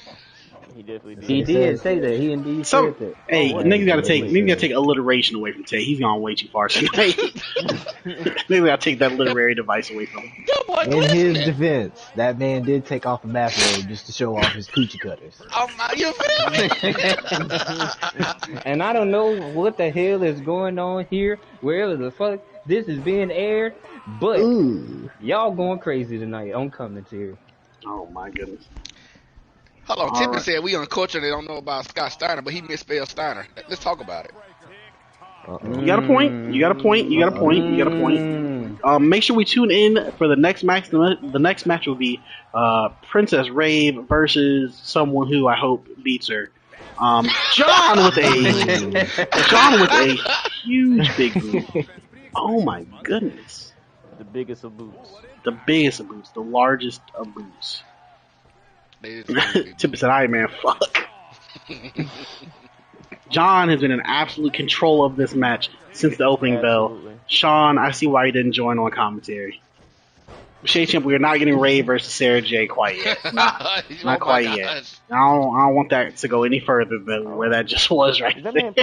He definitely did. He did say that. He indeed said that. Hey, niggas gotta definitely take alliteration away from Tay. He's gone way too far tonight. Niggas gotta take that literary device away from him. In his defense, that man did take off a bathrobe just to show off his coochie cutters. Oh my, you feel me? And I don't know what the hell is going on here, wherever the fuck this is being aired, but y'all going crazy tonight on commentary. Oh my goodness. Hold on, All Tippy right. said we uncultured don't know about Scott Steiner, but he misspelled Steiner. Let's talk about it. You got a point. You got a point. You got a point. You got a point. Make sure we tune in for the next match. The next match will be Princess Rave versus someone who I hope beats her. John with a huge big boot. Oh my goodness. The biggest of boots. The biggest of boots. The largest of boots. Tip said, "Alright, man, fuck." John has been in absolute control of this match since the opening bell. Sean, I see why you didn't join on commentary. Shade Champ, we are not getting Ray versus Sarah J quite yet. Not quite yet. I don't want that to go any further than where that just was right That there. man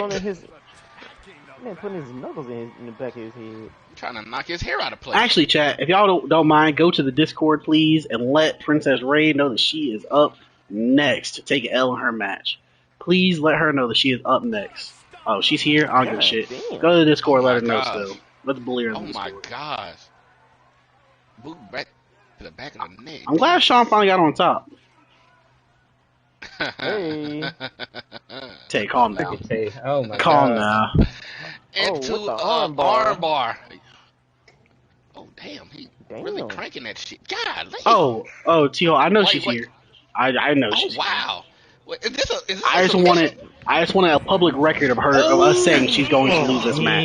putting his knuckles in the back of his head. Trying to knock his hair out of place. Actually, chat, if y'all don't mind, go to the Discord, please, and let Princess Ray know that she is up next to take an L in her match. Please let her know that she is up next. Oh, she's here? I don't give a shit. Damn. Go to the Discord, let her know gosh. still. Let's bully her in Oh the my Discord. gosh. Boot back to the back of the neck. I'm glad Sean finally got on top. Hey. Tay, calm down. Hey, oh my Calm God. down. Into with the arm arm bar. Oh damn, he really Damn. cranking that shit. God, Oh, T-Ho, I know Wait, she's wait. here. I know Oh she's here. wow. Wait, is this a I just wanted a public record of her of us saying she's going to lose this match.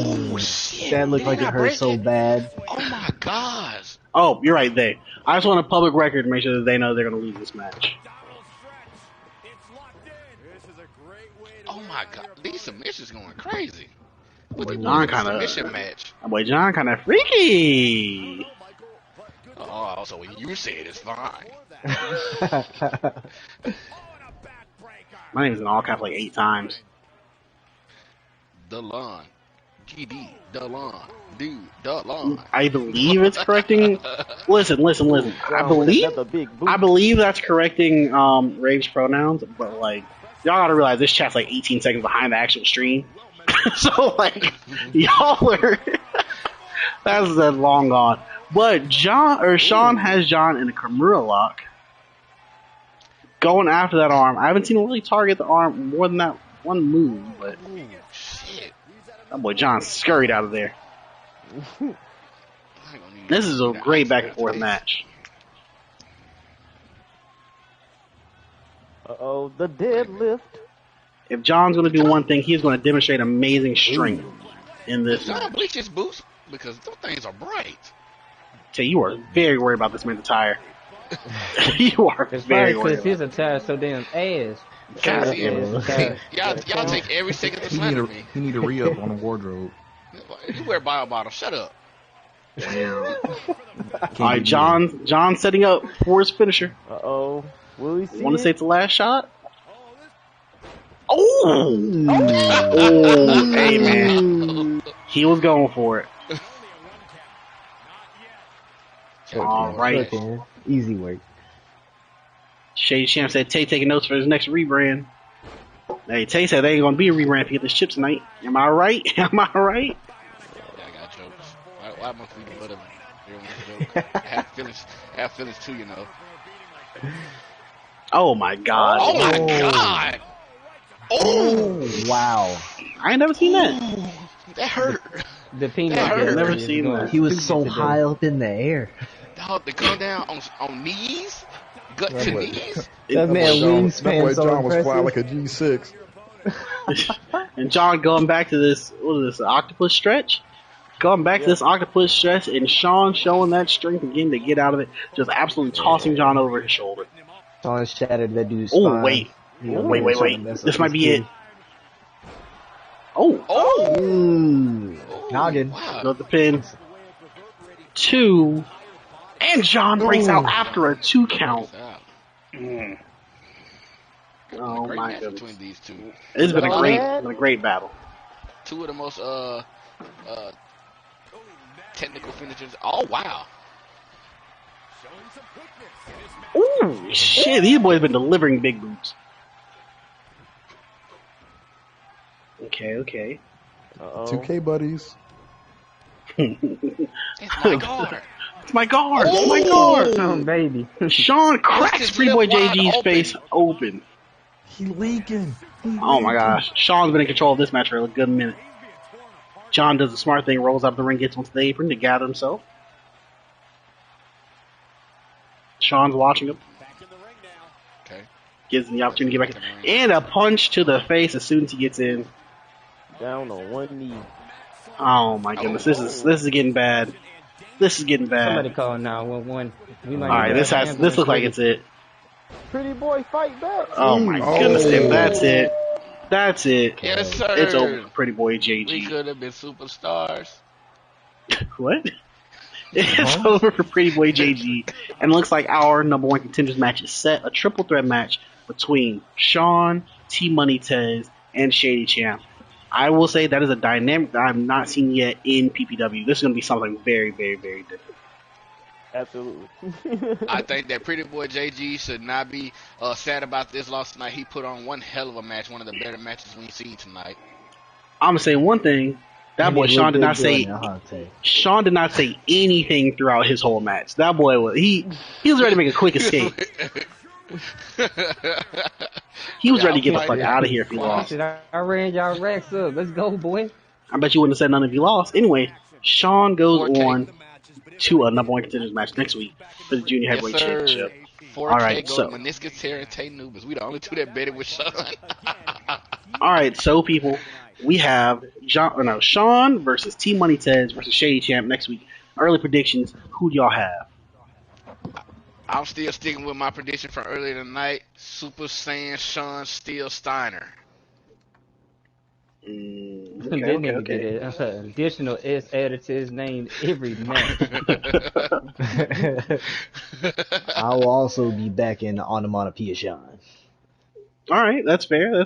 Oh shit. That looked like Did it I hurt break so it? bad. Oh my gosh. Oh, you're right, they. I just want a public record to make sure that they know they're going to lose this match. Oh my god. These submissions going crazy. What Boy, the John submission match? My boy John kind of freaky. Oh, so when you say it, it's fine. My name is in all caps like 8 times. Delon. GD. Delon. Dude. Delon. I believe it's correcting. Listen. I believe that's correcting Rave's pronouns, but like y'all gotta realize this chat's like 18 seconds behind the actual stream. So like y'all are that's long gone. But Sean has John in a Kimura lock. Going after that arm. I haven't seen him really target the arm more than that one move, but Shit. that boy John scurried out of there. This is a great back and forth match. Uh-oh, the deadlift. If John's going to do one thing, he's going to demonstrate amazing strength in this John match. bleach his boots because those things are bright. Say, you are very worried about this man's attire. You are It's very probably worried. because his attire so damn ass. God See, damn. y'all take every second to He slander me. need a re-up on the wardrobe. You wear bio bottle. Shut up. Alright, John setting up for his finisher. Uh-oh. Will he see Want to it? say it's the last shot? Oh! Oh, hey man. He was going for it. Alright. Okay, easy work. Shady Champ said Tay taking notes for his next rebrand. Hey, Tay said they ain't gonna be a rebrand if you get this chip tonight. Am I right? Am I right? Yeah, I got jokes. Why must we do whatever? Everyone's joke. Have feelings too, you know. Oh my god. Oh my god! Oh, wow. I ain't never seen that. That hurt. The peanut That hurt. gallery Never is seen going that. He was stupid so today. high up in the air. Dog, to come down on knees, gut to knees. That man That boy wingspan so John was flying impressive. like a G6. And John going back to this, what is this, octopus stretch? Going back to this octopus stretch, and Sean showing that strength again to get out of it, just absolutely tossing John over his shoulder. Sean shattered that dude's Oh, spine. wait. You know, Wait. trying to mess up This might his be it. kid. Noggin. Wow. Goes the pin. 2. And John breaks out after a 2 count. Oh Great my match goodness. between these two. It's been Oh, yeah? a great battle. Two of the most technical finishers. Oh wow. Ooh, shit, these boys been delivering big boots. Okay. 2K buddies. It's my guard. It's my guard. It's my guard. Oh, baby. Sean cracks his Pretty Boy lip wide JG's open. face open. He leaking. Oh my gosh. Sean's been in control of this match for a good minute. John does the smart thing, rolls up the ring, gets onto the apron to gather himself. Sean's watching him. Okay. Gives him the opportunity to get back in. And a punch to the face as soon as he gets in. Down on one knee. Oh my goodness. This is getting bad. This is getting Somebody bad. call 911. Alright, this looks like it's it. Pretty boy fight back. Oh my goodness. If that's it. That's it. Yes, sir. It's over for Pretty Boy We JG. could have been superstars. What? It's over for Pretty Boy JG. And it looks like our number 1 contenders match is set. A triple threat match between Sean, T-Money Tez, and Shady Champ. I will say that is a dynamic that I've not seen yet in PPW. This is going to be something very, very, very different. Absolutely. I think that Pretty Boy JG should not be sad about this loss tonight. He put on one hell of a match, one of the better matches we've seen tonight. I'm gonna say one thing. That boy Sean did not say. Sean did not say anything throughout his whole match. That boy was he was ready to make a quick escape. He was ready to get the fuck out of here if he lost. I ran y'all racks up. Let's go, boy. I bet you wouldn't have said nothing if he lost. Anyway, Sean goes on to a number 1 contenders match next week for the Junior Heavyweight Championship. 4K All right, goes so meniscus tear and Tay Nubis. We the only two that bet it with Sean. all right, so people, we have Sean versus T Money Tez versus Shady Champ next week. Early predictions. Who do y'all have? I'm still sticking with my prediction from earlier tonight. Super Saiyan Sean Steel Steiner. Okay. Get an additional S added to his name every match. I will also be back in the onomatopoeia Sean. All right, that's fair.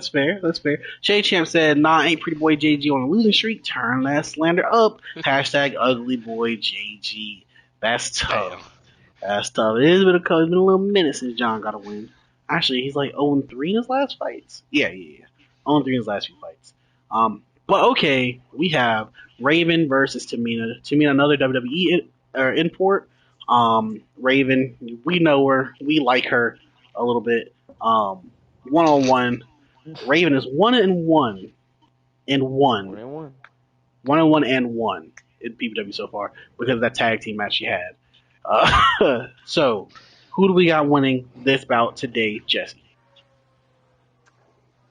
Shady Champ said, "Nah, ain't Pretty Boy JG on a losing streak. Turn that slander up. Hashtag Ugly Boy JG." That's tough. That's tough. It's been a little minute since John got a win. Actually, he's like 0-3 in his last fights. Yeah. 0-3 in his last few fights. But okay, we have Raven versus Tamina. Tamina, another WWE import. Raven, we know her. We like her a little bit. 1-on-1. Raven is 1-1 and 1. 1-1 and 1 in PPW so far because of that tag team match she had. So, who do we got winning this bout today, Jesse?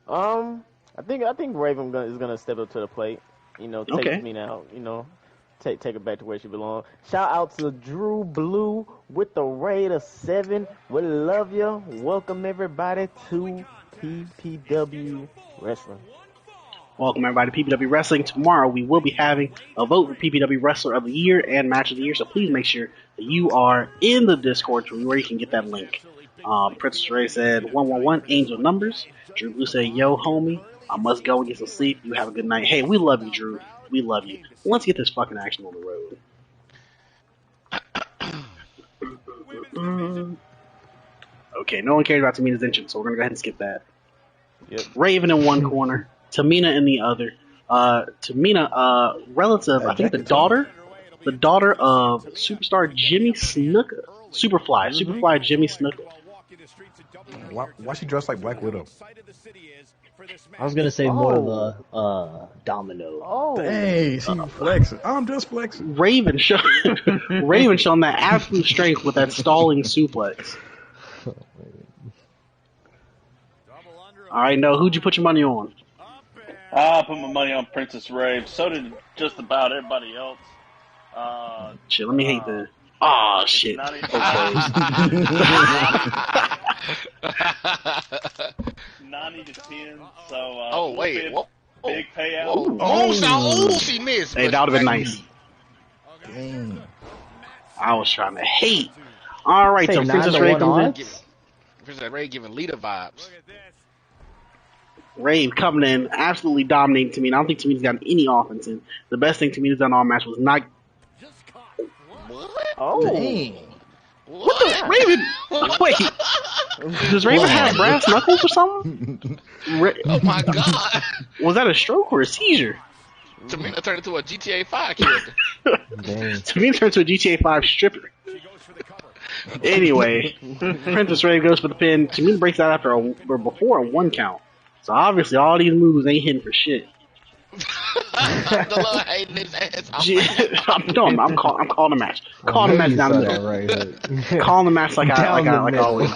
I think Raven is gonna step up to the plate. You know, take Tamina out. You know, take her back to where she belongs. Shout out to Drew Blue with the raid of 7. We love you. Welcome everybody to PPW Wrestling. Welcome everybody to PPW Wrestling. Tomorrow we will be having a vote for PPW Wrestler of the Year and Match of the Year, so please make sure that you are in the Discord where you can get that link. Princess Ray said 111 Angel Numbers. Drew Blue said, "Yo homie, I must go and get some sleep. You have a good night." Hey, we love you, Drew. We love you. Let's get this fucking action on the road. Okay, no one cares about Tamina's entrance, so we're gonna go ahead and skip that. Yep. Raven in one corner, Tamina in the other. Tamina, relative, I think the daughter of superstar Jimmy Snuka, Superfly Jimmy Snuka. Why she dressed like Black Widow? I was gonna say more of a Domino. Oh, Hey, she flexing. I'm just flexing. Raven showing that absolute strength with that stalling suplex. All right, no, who'd you put your money on? I put my money on Princess Rave. So did just about everybody else. Shit, let me hate that. Oh shit. Okay. 90 to 10. So. Oh wait, what? Big payout. Oh, Moonsault. She missed. Hey, that would have been nice. Dang. I was trying to hate. All right, Say so 9 Princess to Ray 1 comes in. odds? Princess Ray giving leader vibes. Ray coming in, absolutely dominating Tamina. I don't think Tamina's gotten any offense in. The best thing Tamina's done all match was not. What? Oh, Dang. What the Raven? Wait, does Raven have brass knuckles or something? Oh my god. Was that a stroke or a seizure? Tamina turned into a GTA 5 character. Dang. Tamina turned to a GTA 5 stripper. Anyway, Princess Ray goes for the pin. Tamina breaks out after or before a 1 count. So obviously all these moves ain't hitting for shit. The little hating his ass. I'm calling the match. Calling the match down the middle. Right. Calling the match like I Down the always.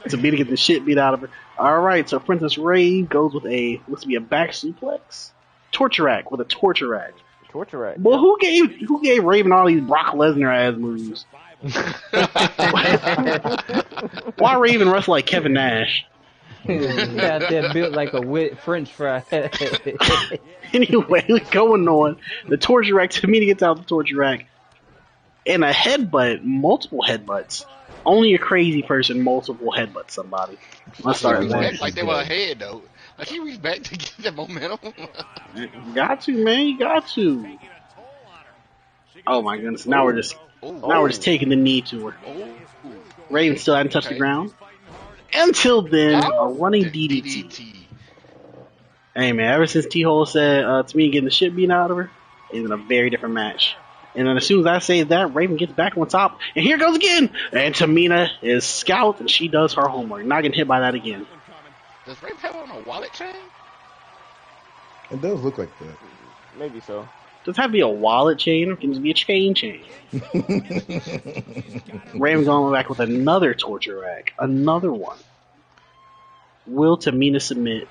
Tamina get the shit beat out of her. All right, so Princess Ray goes with looks to be a back suplex, torture rack with a torture rack. torture rack. Well, who gave Raven all these Brock Lesnar ass moves? Why Raven wrestle like Kevin Nash? Got that built like a French fry. Anyway, going on. The torture rack, Tamina gets out the torture rack. And a headbutt, multiple headbutts. Only a crazy person multiple headbutts somebody. Let's start with that. Like they were ahead though. Like he reached back to get that momentum. Got to, man. You got to. Oh my goodness. Now we're just taking the knee to her. Raven still hadn't touched the ground. Until then, a running DDT. Hey man, ever since T-Hole said Tamina getting the shit beaten out of her, it's been a very different match. And then as soon as I say that, Raven gets back on top, and here goes again. And Tamina is scout, and she does her homework. Not getting hit by that again. Does Raven have on a wallet chain? It does look like that. Maybe so. Does it have to be a wallet chain, or can it be a chain? Raven going back with another torture rack. Another one. Will Tamina submit?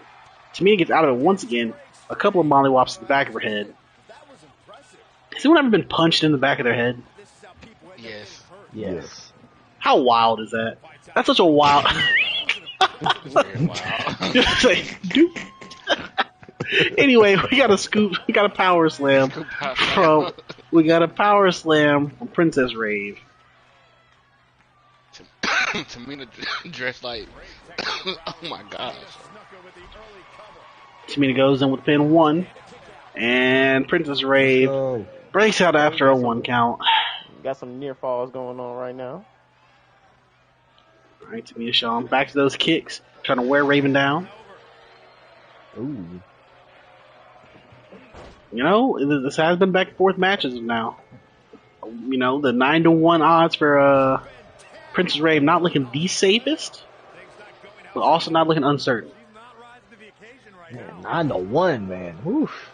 Tamina gets out of it once again. A couple of mollywops to the back of her head. Has anyone ever been punched in the back of their head? Yes. Yes. How wild is that? That's such a wild... Very wild. Just like, doop. Anyway, we got a scoop. We got a power slam from. We got a power slam from Princess Rave. Tamina dressed like. Oh my gosh. Tamina goes in with pin 1, and Princess Rave breaks out after a 1 count. Got some near falls going on right now. All right, Tamina showing back to those kicks, trying to wear Raven down. Ooh. You know, this has been back and forth matches now. You know, the 9 to 1 odds for Princess Rave not looking the safest, but also not looking uncertain. Man, 9 to 1, man. Oof.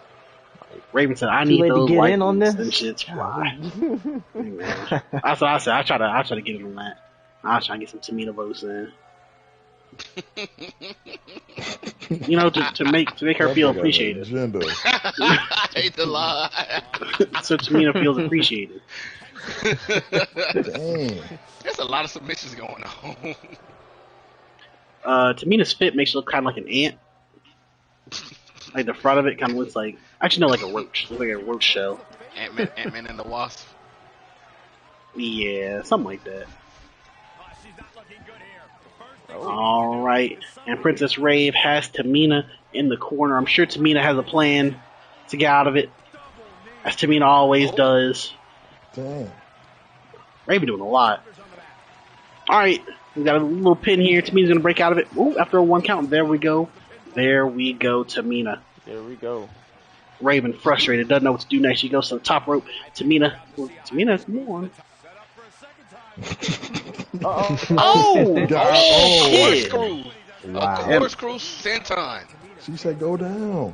Raven said, "I Too need late to those get in on lights this? and shit's fly." Hey, man. That's what I said. I try to get in on that. I was trying to get some Tamina votes in. You know, to make her feel appreciated. I hate the lie. So Tamina feels appreciated. Dang. There's a lot of submissions going on. Tamina's fit makes her look kind of like an ant. Like the front of it kind of looks like, actually no, like a roach. Looks like a roach shell. Ant-Man and the Wasp. Yeah, something like that. All right, and Princess Rave has Tamina in the corner. I'm sure Tamina has a plan to get out of it, as Tamina always does. Dang. Raven doing a lot. All right, we got a little pin here. Tamina's gonna break out of it. Ooh, after a 1 count, there we go. There we go, Tamina. There we go. Raven frustrated, doesn't know what to do next. She goes to the top rope. Tamina's more. Oh, shit! Wow. Corkscrew senton. She said go down.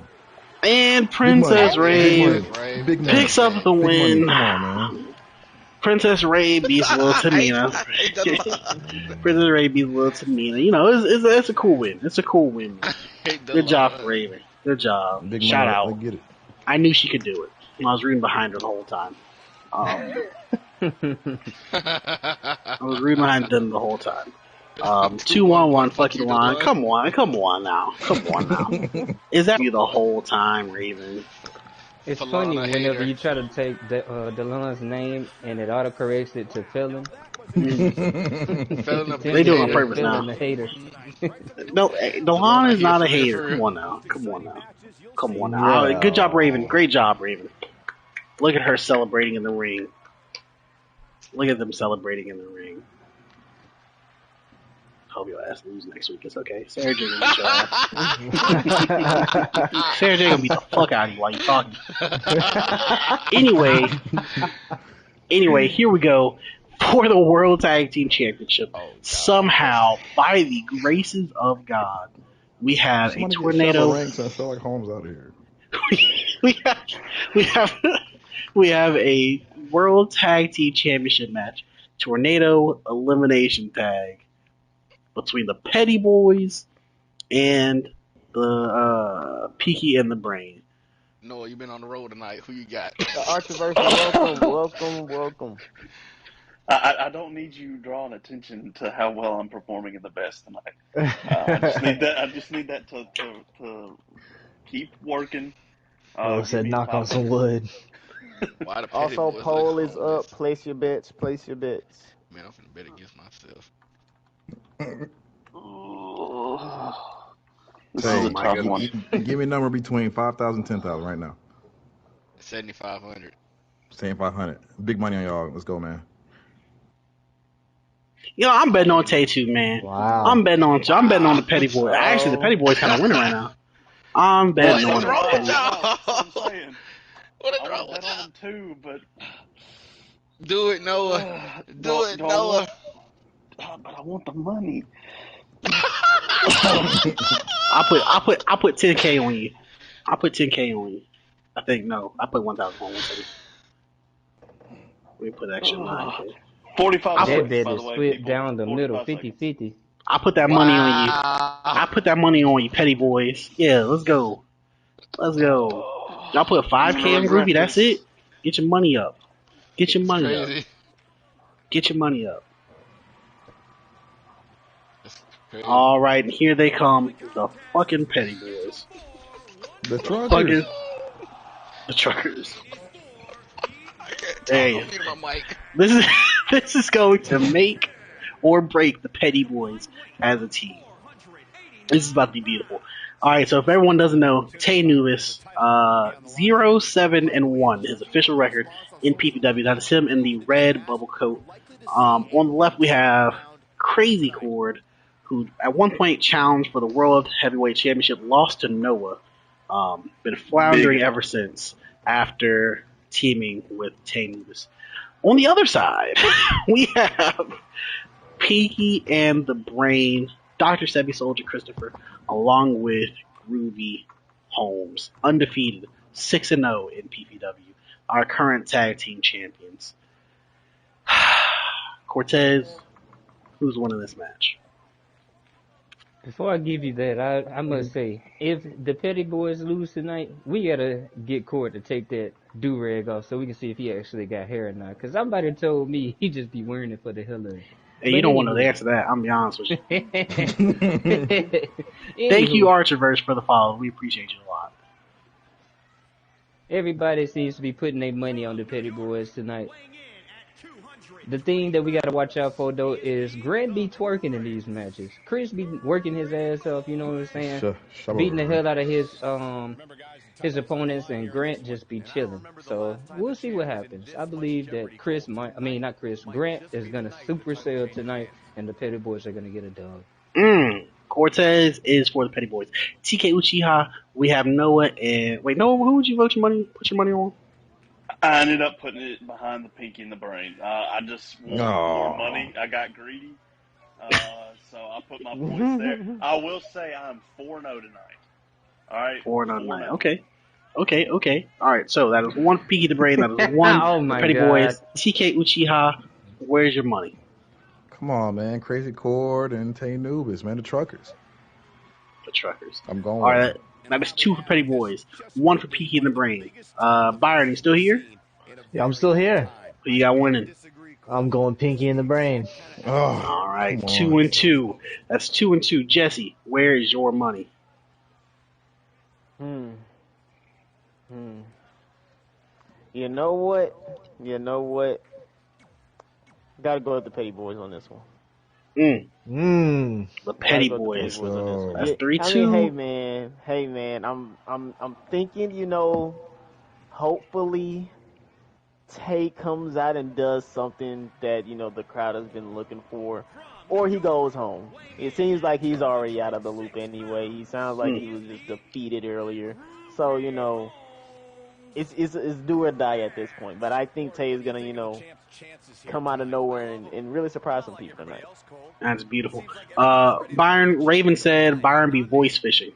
And Princess Rave Big money. picks up the Big money. win. Come on, man. Princess Ray beats little Tamina. Princess Ray beats little Tamina. You know, it's a cool win. It's a cool win. Good job for Raven. Good job. Big Shout money. out. I get it. I knew she could do it. I was rooting behind her the whole time. I was rooting behind them the whole time. 2-1-1 fucking line. Come on now. Is that you the whole time, Raven? It's funny whenever you try to take Delon's name and it autocorrects it to Felon. They do it on purpose now. The hater. No, Delon is not a hater. Come on now. Good job, Raven. Great job, Raven. Look at her celebrating in the ring. Look at them celebrating in the ring. Hope your ass lose next week. It's okay. Sarah J gonna beat your ass. Sarah J gonna beat the fuck out of you while you talking. Anyway, here we go for the World Tag Team Championship. Somehow, by the graces of God, we have a tornado. Ranks, I feel like Holmes out here. we have a World Tag Team Championship match, tornado elimination tag between the Petty Boys and the Peaky and the Brain. Noah, you've been on the road tonight. Who you got? The Archerverse, welcome. I don't need you drawing attention to how well I'm performing in the best tonight. I just need that to keep working. Said knock on some wood. Also, poll is up. Place your bets. Man, I'm finna bet against myself. Give me a number between 5,000 and 10,000 right now. 7,500. 7,500. Big money on y'all. Let's go, man. I'm betting on Tay too, man. Wow. I'm betting on the Petty Boys. Actually, the Petty Boys kind of winning right now. I'm betting on the Petty Boys. What is wrong with them too? But do it, Noah. Do it, Noah. But I want the money. I put 10K on you. I put 10K on you. I think no. I put 1,000 on 1,000. We put extra 9K. 45. That bet is split down the middle, 50-50. I put that money on you. I put that money on you, Petty Boys. Yeah, let's go. Y'all put 5K on Groovy. That's it. Get your money up. Get your money up. All right, and here they come, the fucking Petty Boys. The Truckers. The Truckers. Hey, this is going to make or break the Petty Boys as a team. This is about to be beautiful. All right, so if everyone doesn't know, Tay Nubis, 0-7-1, his official record in PPW. That is him in the red bubble coat. On the left, we have Crazy Cord, who at one point challenged for the World Heavyweight Championship, lost to Noah. Been floundering ever since after teaming with Tay Nubis. On the other side, we have Peaky and the Brain, Dr. Sebi Soldier Christopher, along with Groovy Holmes, undefeated, 6-0 in PPW, our current tag team champions. Cortez, who's winning this match? Before I give you that, I must say, if the Petty Boys lose tonight, we gotta get Court to take that do-rag off so we can see if he actually got hair or not. Because somebody told me he just be wearing it for the hell of it. Hey, you don't want to answer that. I'm be honest with you. Thank you, Archerverse, for the follow. We appreciate you a lot. Everybody seems to be putting their money on the Petty Boys tonight. The thing that we got to watch out for, though, is Grant be twerking in these matches. Chris be working his ass off, you know what I'm saying? Beating the hell out of his opponents, and Grant just be chilling. So we'll see what happens. I believe that Grant is going to supersell tonight, and the Petty Boys are going to get a dub. Cortez is for the Petty Boys. TK Uchiha, we have Noah, and... Wait, Noah, who would you put your money on? I ended up putting it behind the Pinky and the Brain. I just want more money. I got greedy. So I put my points there. I will say I'm 4-0 tonight. All right? 4-0 tonight. Okay. All right, so that is one for Pinky the Brain. That is one for Petty Boys. TK Uchiha, where's your money? Come on, man. Crazy Cord and Tay Nubis, man. The Truckers. I'm going. All right. That is 2 for Petty Boys, 1 for Peaky and the Brain. Byron, you still here? Yeah, I'm still here. Who you got winning? I'm going Pinky in the Brain. Oh, All right, come 2 on. and 2. That's 2 and 2. Jesse, where is your money? Hmm. You know what? Gotta go with the Petty Boys on this one. The Petty Gotta go with the Petty Boys. Boys on this one. That's Yeah, 3-2. I mean, hey man, I'm thinking, hopefully Tay comes out and does something that, the crowd has been looking for, or he goes home. It seems like he's already out of the loop anyway. He sounds like he was just defeated earlier. So, it's do or die at this point. But I think Tay is gonna, come out of nowhere and really surprise some people tonight. That's beautiful. Byron Raven said Byron be voice fishing.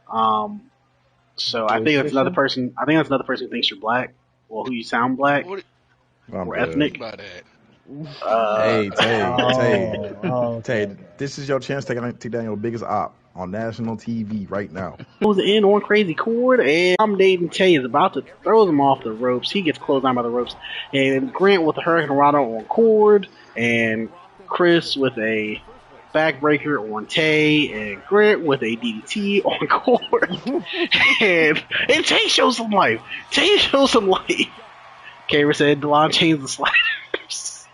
So I think that's another person. I think that's another person who thinks you're black. Well, who you sound black or ethnic. Hey, Tay, this is your chance to take down your biggest op on national TV right now. Goes in on Crazy Cord, and dominating Tay is about to throw them off the ropes. He gets closed down by the ropes, and Grant with the Hurricane Rana on Cord, and Chris with a backbreaker on Tay, and Grant with a DDT on Cord, and Tay shows some life. Kaver said Delon changed the sliders.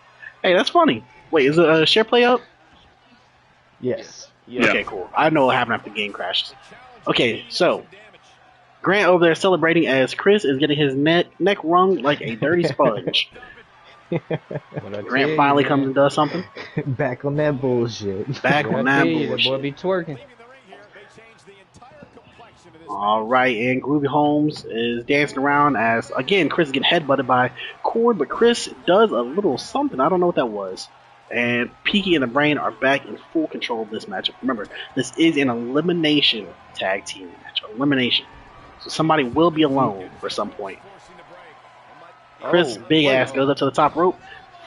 Hey, that's funny. Wait, is it a share play up? Yes. Yeah. Okay, cool. I know what happened after the game crashes. Okay, so Grant over there celebrating as Chris is getting his neck wrung like a dirty sponge. Grant finally comes and does something. Back on that bullshit. Back on that The bullshit. boy be twerking. All right, and Groovy Holmes is dancing around as, again, Chris is getting headbutted by Cord, but Chris does a little something. I don't know what that was. And Peaky and the Brain are back in full control of this matchup. Remember, this is an elimination tag team match. Elimination. So somebody will be alone for some point. Chris, big ass, goes up to the top rope.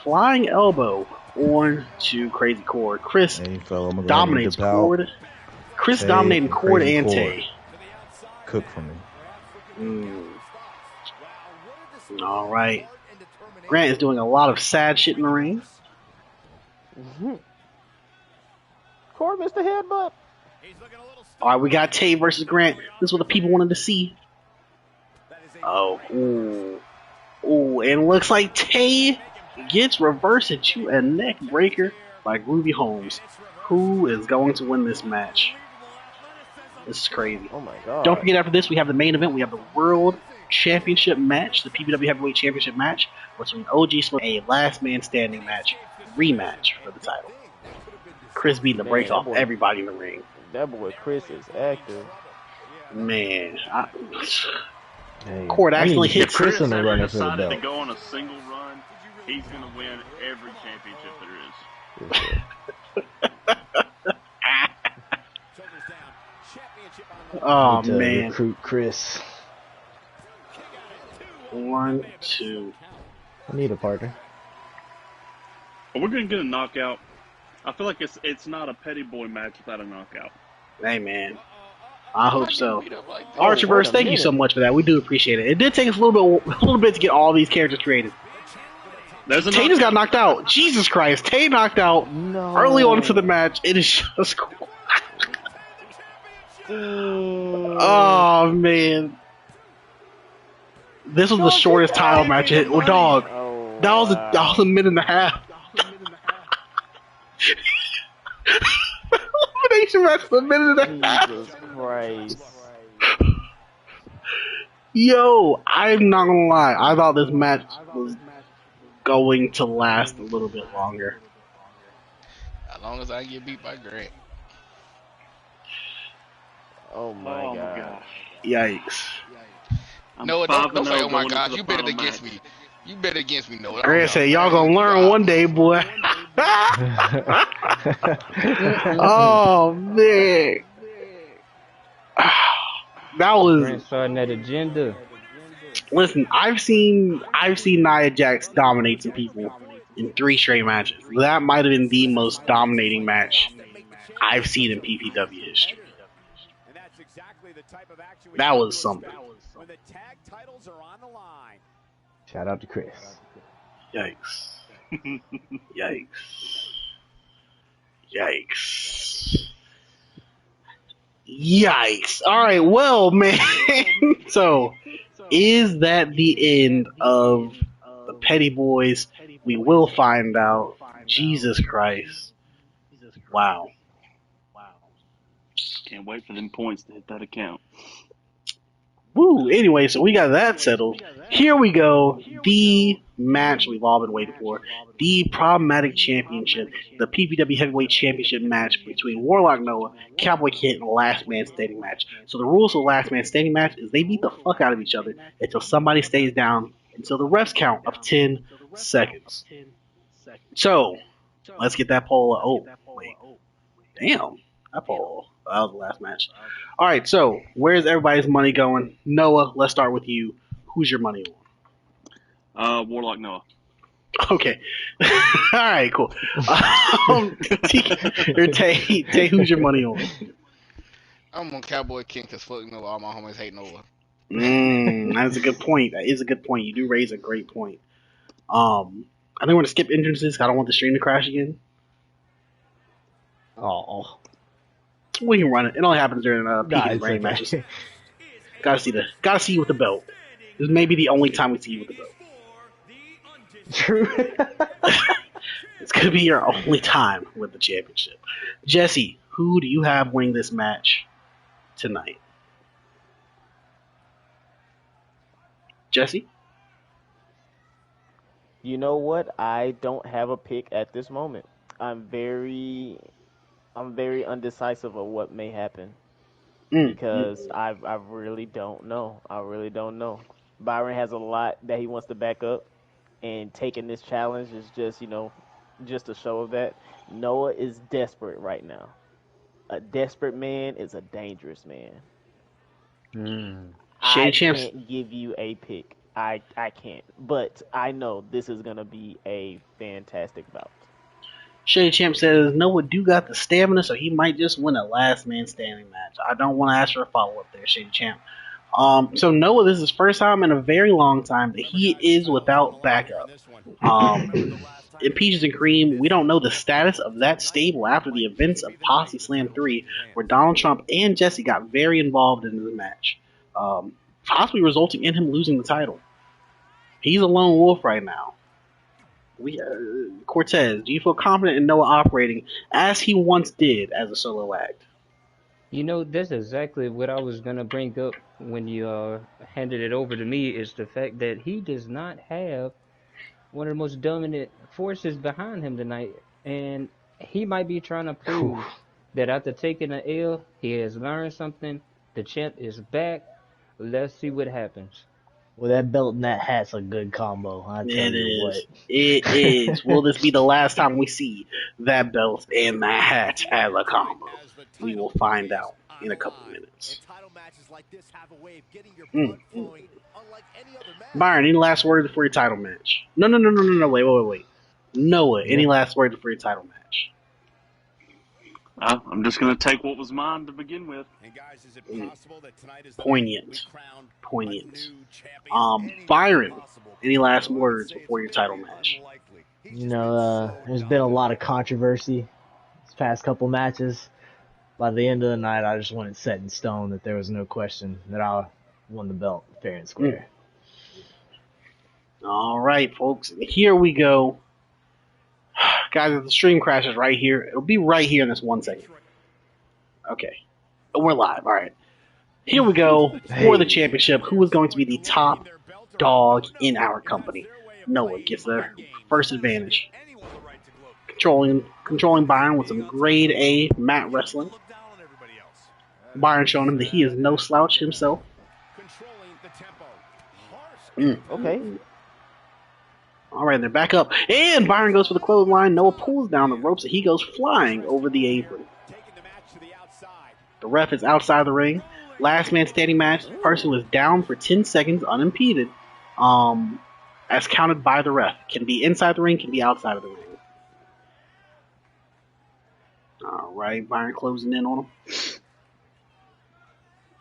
Flying elbow on to Crazy Cord. Chris dominates Cord. Chris dominating Cord and Tay. Cook for me. All right. Grant is doing a lot of sad shit in the ring. Cord missed the headbutt. All right, we got Tay versus Grant. This is what the people wanted to see. Oh, and looks like Tay gets reversed into a neck breaker by Groovy Holmes. Who is going to win this match? This is crazy. Oh my god. Don't forget, after this, we have the main event. We have the World Championship match, the PPW Heavyweight Championship match, between OG Smoke, a last man standing match, rematch for the title. Chris beating the brakes off everybody in the ring. That boy Chris is active. Man, Cord actually hits Chris on the runner for the decided belt. to go on a single run. He's going to win every championship there is. Oh, to man. recruit Chris. 1, 2. I need a partner. We're going to get a knockout. I feel like it's not a Petty Boy match without a knockout. Hey, man. I hope so. Archerverse, thank you so much for that. We do appreciate it. It did take us a little bit to get all these characters created. Tay just got knocked out. Jesus Christ. Tay knocked out early on into the match. It is just cool. Oh, man. This was the shortest title match. Oh, dog. That was a minute and a half. Elimination match for a minute and a half. Jesus Christ. Yo, I'm not gonna lie. I thought this match was going to last a little bit longer. As long as I get beat by Grant. Oh my god. Yikes. No, don't say, oh my god, you betted against me. You bet against me, Noah. Grant said, y'all gonna learn one day, boy. Oh, man. That was... Grant starting that agenda. Listen, I've seen Nia Jax dominate some people in 3 straight matches. That might have been the most dominating match I've seen in PPW history. That was something. Shout out to Chris. Yikes. Yikes. Yikes. Yikes. All right, well, man. So, is that the end of the Petty Boys? We will find out. Jesus Christ. Wow. Can't wait for them points to hit that account. Woo. Anyway, so we got that settled. Here we go. The match we've all been waiting for. The Problematic Championship. The PPW Heavyweight Championship match between Warlock Noah, Cowboy Kid, and the Last Man Standing match. So the rules of the Last Man Standing match is they beat the fuck out of each other until somebody stays down until the refs count of 10 seconds. So, let's get that poll. Oh, wait. Damn. That poll. That was the last match. All right, so where's everybody's money going? Noah, let's start with you. Who's your money on? Warlock Noah. Okay. All right, cool. Tay, who's your money on? I'm on Cowboy King because fuck Noah. All my homies hate Noah. That's a good point. That is a good point. You do raise a great point. I think we're going to skip entrances. I don't want the stream to crash again. Oh. We can run it. It only happens during peak and rain matches. Gotta see you with the belt. This may be the only time we see you with the belt. True. It's gonna be your only time with the championship. Jesse, who do you have winning this match tonight? Jesse? You know what? I don't have a pick at this moment. I'm very undecisive of what may happen because I really don't know. I really don't know. Byron has a lot that he wants to back up, and taking this challenge is just a show of that. Noah is desperate right now. A desperate man is a dangerous man. I can't give you a pick. I can't. But I know this is gonna be a fantastic bout. Shady Champ says Noah do got the stamina, so he might just win a last man standing match. I don't want to ask for a follow up there, Shady Champ. So Noah, this is his first time in a very long time that he is without backup. In Peaches and Cream, we don't know the status of that stable after the events of Posse Slam 3, where Donald Trump and Jesse got very involved in the match, possibly resulting in him losing the title. He's a lone wolf right now. Cortez, do you feel confident in Noah operating as he once did as a solo act? You know, that's exactly what I was going to bring up when you handed it over to me, is the fact that he does not have one of the most dominant forces behind him tonight. And he might be trying to prove that after taking an L, he has learned something. The champ is back. Let's see what happens. Well, that belt and that hat's a good combo. I tell you what. It is. Will this be the last time we see that belt and that hat as a combo? We will find out in a couple minutes. Byron, any last words before your title match? No. Wait. Noah, any last words before your title match? I'm just going to take what was mine to begin with. Poignant. Byron, any last words before your title match? You know, there's been a lot of controversy this past couple matches. By the end of the night, I just wanted set in stone that there was no question that I won the belt fair and square. All right, folks, here we go. Guys, if the stream crashes right here, it'll be right here in this 1 second. Okay. We're live. All right. Here we go for the championship. Who is going to be the top dog in our company? Noah gets their first advantage. Controlling Byron with some grade A mat wrestling. Byron showing him that he is no slouch himself. Okay. All right, they're back up. And Byron goes for the clothesline. Noah pulls down the ropes and he goes flying over the apron. The ref is outside the ring. Last man standing match. The person was down for 10 seconds unimpeded. As counted by the ref. Can be inside the ring, can be outside of the ring. All right, Byron closing in on him.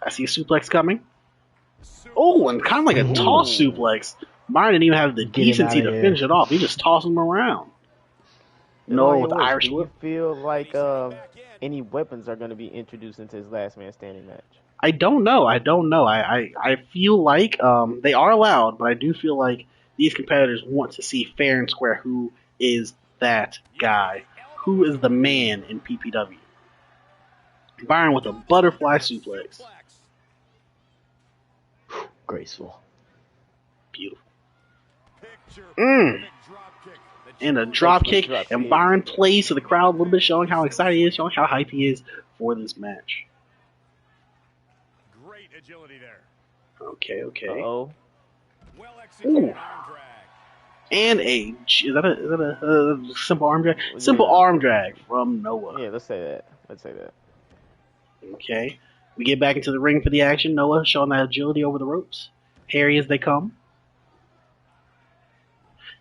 I see a suplex coming. Oh, and kind of like a toss suplex. Byron didn't even have the Get him decency outta to here. finish it off. He just tossed him around. Noah with the Irish Do you whip. feel like any weapons are going to be introduced into his last man standing match? I don't know. I feel like they are allowed, but I do feel like these competitors want to see fair and square who is that guy. Who is the man in PPW? Byron with a butterfly suplex. Graceful. Beautiful. And a drop kick, and Byron plays to the crowd a little bit, showing how excited he is, showing how hyped he is for this match. Great agility there. Okay. Uh-oh. Ooh. And is that a simple arm drag? Simple arm drag from Noah. Yeah, let's say that. Okay. We get back into the ring for the action. Noah showing that agility over the ropes. Hairy as they come.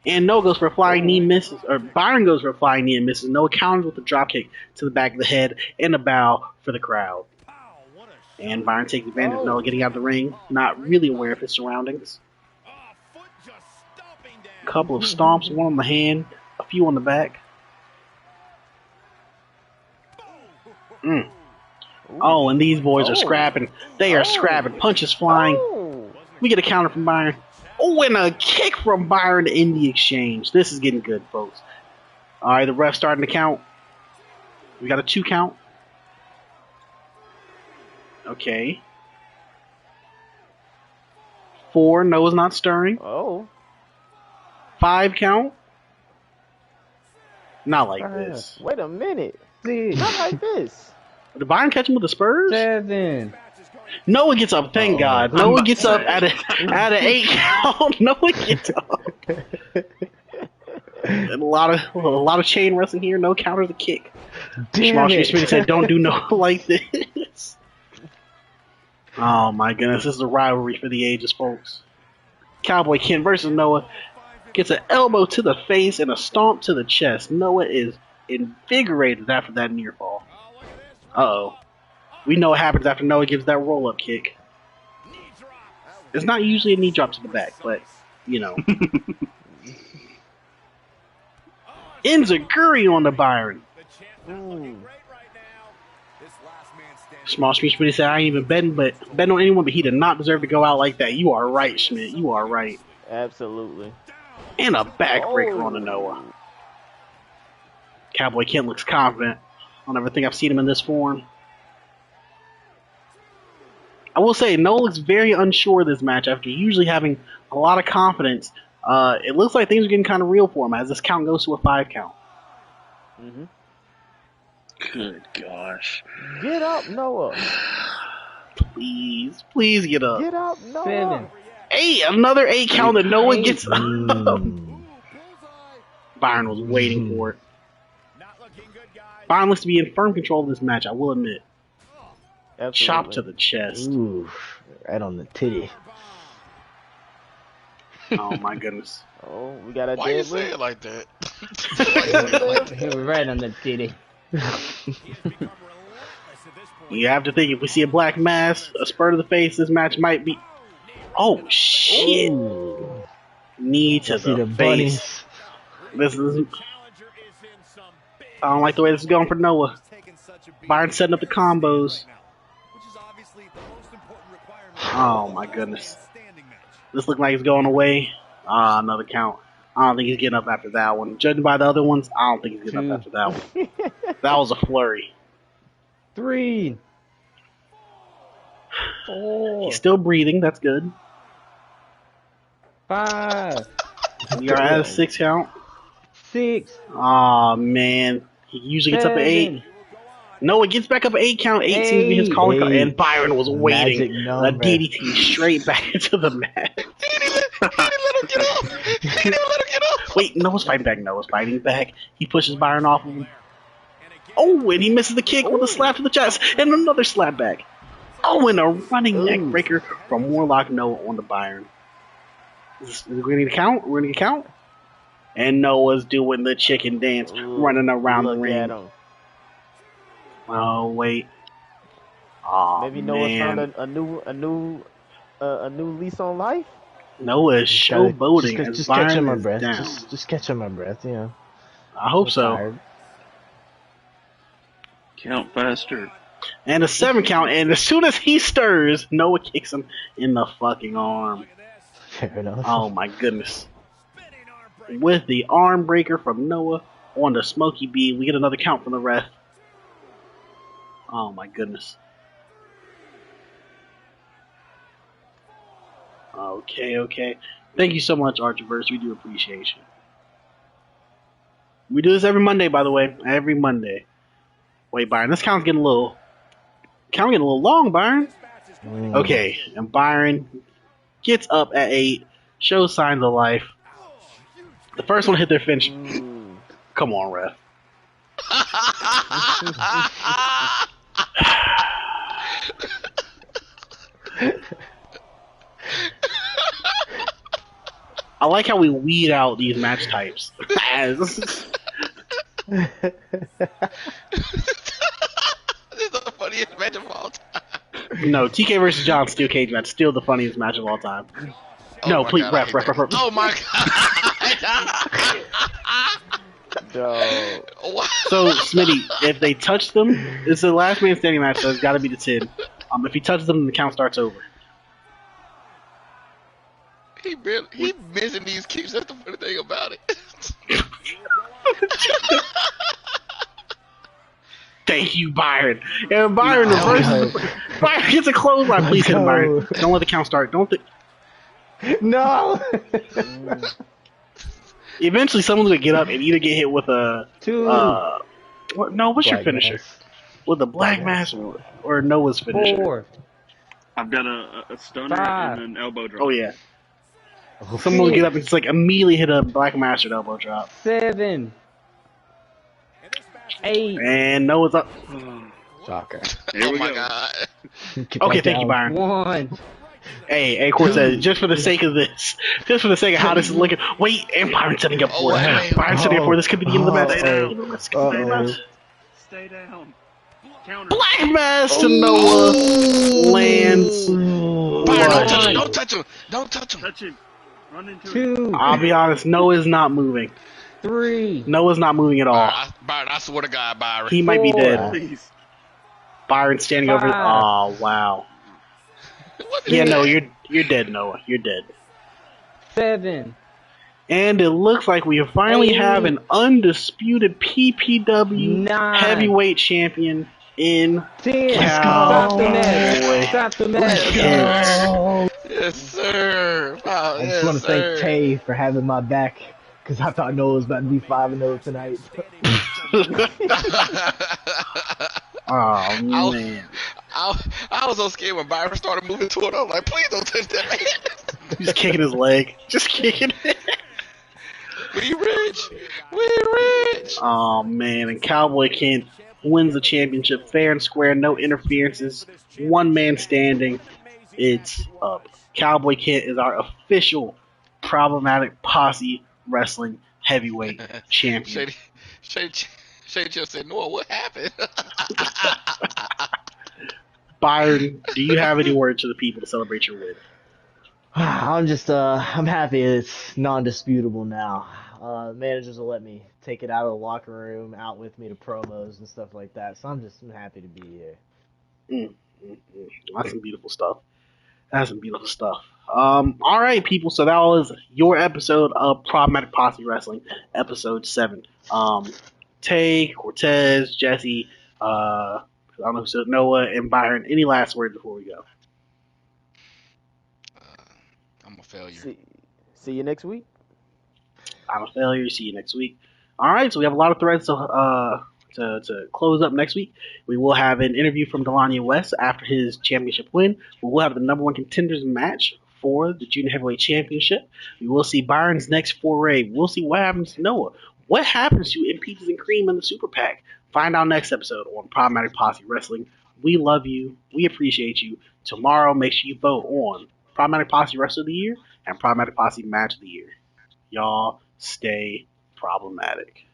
And Noah goes for a flying knee, misses. Or Byron goes for a flying knee and misses. Noah counters with a drop kick to the back of the head and a bow for the crowd. And Byron takes advantage of Noah getting out of the ring, not really aware of his surroundings. A couple of stomps, one on the hand, a few on the back. Oh, and these boys are scrapping. They are scrapping. Punches flying. We get a counter from Byron. Oh, and a kick from Byron in the exchange. This is getting good, folks. All right, the ref's starting to count. We got a 2 count. Okay. 4, Noah's not stirring. 5 count. Not like this. Wait a minute. Not like this. Did Byron catch him with the Spurs? 7. Noah gets up, thank God. Noah gets up at an 8 count. Noah gets up. And a lot of chain wrestling here. No counter the kick. Damn it. Smith said, "Don't do Noah like this." Oh my goodness, this is a rivalry for the ages, folks. Cowboy Ken versus Noah gets an elbow to the face and a stomp to the chest. Noah is invigorated after that near fall. Uh-oh. We know what happens after Noah gives that roll-up kick. It's not usually a knee drop to the back, but, you know. Enziguri on the Byron. Small Schmidt said, I ain't even bet on anyone, but he did not deserve to go out like that. You are right, Schmidt. You are right. Absolutely. And a backbreaker on the Noah. Cowboy Kent looks confident. I don't ever think I've seen him in this form. I will say, Noah looks very unsure this match after usually having a lot of confidence. It looks like things are getting kind of real for him as this count goes to a 5 count. Good gosh. Get up, Noah. Please get up. Get up, Noah. 7. 8, another 8 count that Noah gets up. Byron was waiting for it. Byron looks to be in firm control of this match, I will admit. Absolutely. Chop to the chest. Ooh, right on the titty. Oh my goodness. Oh, we got a Why you deadlift. say it like that? He was right on the titty. You have to think, if we see a black mass, a spur to the face, this match might be... Oh, shit. Ooh. Knee to See the the face. bunnies. This is... I don't like the way this is going for Noah. Byron setting up the combos. Oh, my goodness. This looks like it's going away. Another count. I don't think he's getting up after that one. Judging by the other ones, I don't think he's getting up after that one. That was a flurry. 3. 4. He's still breathing. That's good. 5. We are at a 6 count. 6. Aw, man. He usually gets up at 8. No, it gets back up at 8 count. 8 seems to be his calling card. And Byron was waiting. A DDT straight back into the mat. Let him get off. He didn't even let him get off. Wait, Noah's fighting back. Noah's fighting back. He pushes Byron off of him. Oh, and he misses the kick with a slap to the chest. And another slap back. Oh, and a running neck breaker from Warlock Noah on the Byron. We're going to get a count? We're going to get a count? And Noah's doing the chicken dance, running around the ring. Oh, wait. Oh, Maybe Noah's man. found a new lease on life. Noah is showboating as just catching Byron my is breath. down. Just catching my breath. You know. I hope I'm so. tired. Count faster. And a 7 count, and as soon as he stirs, Noah kicks him in the fucking arm. Fair enough. Oh my goodness. With the arm breaker from Noah on the Smoky B, we get another count from the ref. Oh my goodness. Okay. Thank you so much, Archiverse. We do appreciate you. We do this every Monday, by the way. Every Monday. Wait, Byron, this count's getting a little long, Byron. Okay, and Byron gets up at 8, shows signs of life. The first one to hit their finish. Come on, ref. I like how we weed out these match types. This is the funniest match of all time. No, TK versus John Steel Cage match, still the funniest match of all time. No, please, ref. Oh my god. No. So, Smitty, if they touch them, it's the last man standing match, so it's got to be the 10. If he touches them, the count starts over. He missing these kicks. That's the funny thing about it. Thank you, Byron. And Byron reverses. Byron gets a clothesline. Please hit him, Byron. Don't let the count start. No. Eventually, someone's gonna get up and either get hit with a 2. what's your Black finisher? mass. With a black mass or Noah's finisher? 4. I've got a stunner 5. and an elbow drop. Oh yeah. Someone will get up and just like immediately hit a black master elbow drop. 7. 8. And Noah's up. Shocker. Here we my go. god. Okay, thank you, Byron. 1. Hey, Cortez, just for the sake of this, just for the sake of how this is looking, wait, and Byron's setting up for it. Byron's setting up for it. This could be the end of the match. Stay down. Counter. Black Mass to Noah lands. Byron, don't touch him. Don't touch him. Touch him. Run into 2. I'll be honest, Noah's not moving. 3. Noah's not moving at all. Byron, I swear to God, Byron. He might be 4. dead. it. Please. Byron's standing over. 5. Oh wow. What is Yeah, that? no, you're dead, Noah. You're dead. 7. And it looks like we finally have an undisputed PPW 9. heavyweight champion in 10. Stop the match. Stop the match. Yes, sir. Wow, I just want to thank Tay for having my back because I thought Noah was about to be 5-0 tonight. Oh man. I was so scared when Byron started moving toward him. I was like, please don't touch that man. He's kicking his leg. Just kicking it. We rich. We rich. Oh man, and Cowboy Kent wins the championship fair and square, no interferences, one man standing. It's up. Cowboy Kent is our official problematic posse wrestling heavyweight champion. Shady just said, Noah, what happened? Byron, do you have any words to the people to celebrate your win? I'm happy it's non-disputable now. Managers will let me take it out of the locker room, out with me to promos and stuff like that. So I'm happy to be here. That's some beautiful stuff. That's some beautiful stuff. All right, people. So that was your episode of Problematic Posse Wrestling, episode 7. Tay, Cortez, Jesse, I don't know who said Noah, and Byron. Any last words before we go? I'm a failure. See you next week. I'm a failure. See you next week. All right, so we have a lot of threads to close up next week. We will have an interview from Delania West after his championship win. We will have the number 1 contenders match for the Junior Heavyweight Championship. We will see Byron's next foray. We'll see what happens to Noah. What happens to In Peaches and Cream in the Super PAC? Find out next episode on Problematic Posse Wrestling. We love you. We appreciate you. Tomorrow, make sure you vote on Problematic Posse Wrestler of the Year and Problematic Posse Match of the Year. Y'all stay problematic.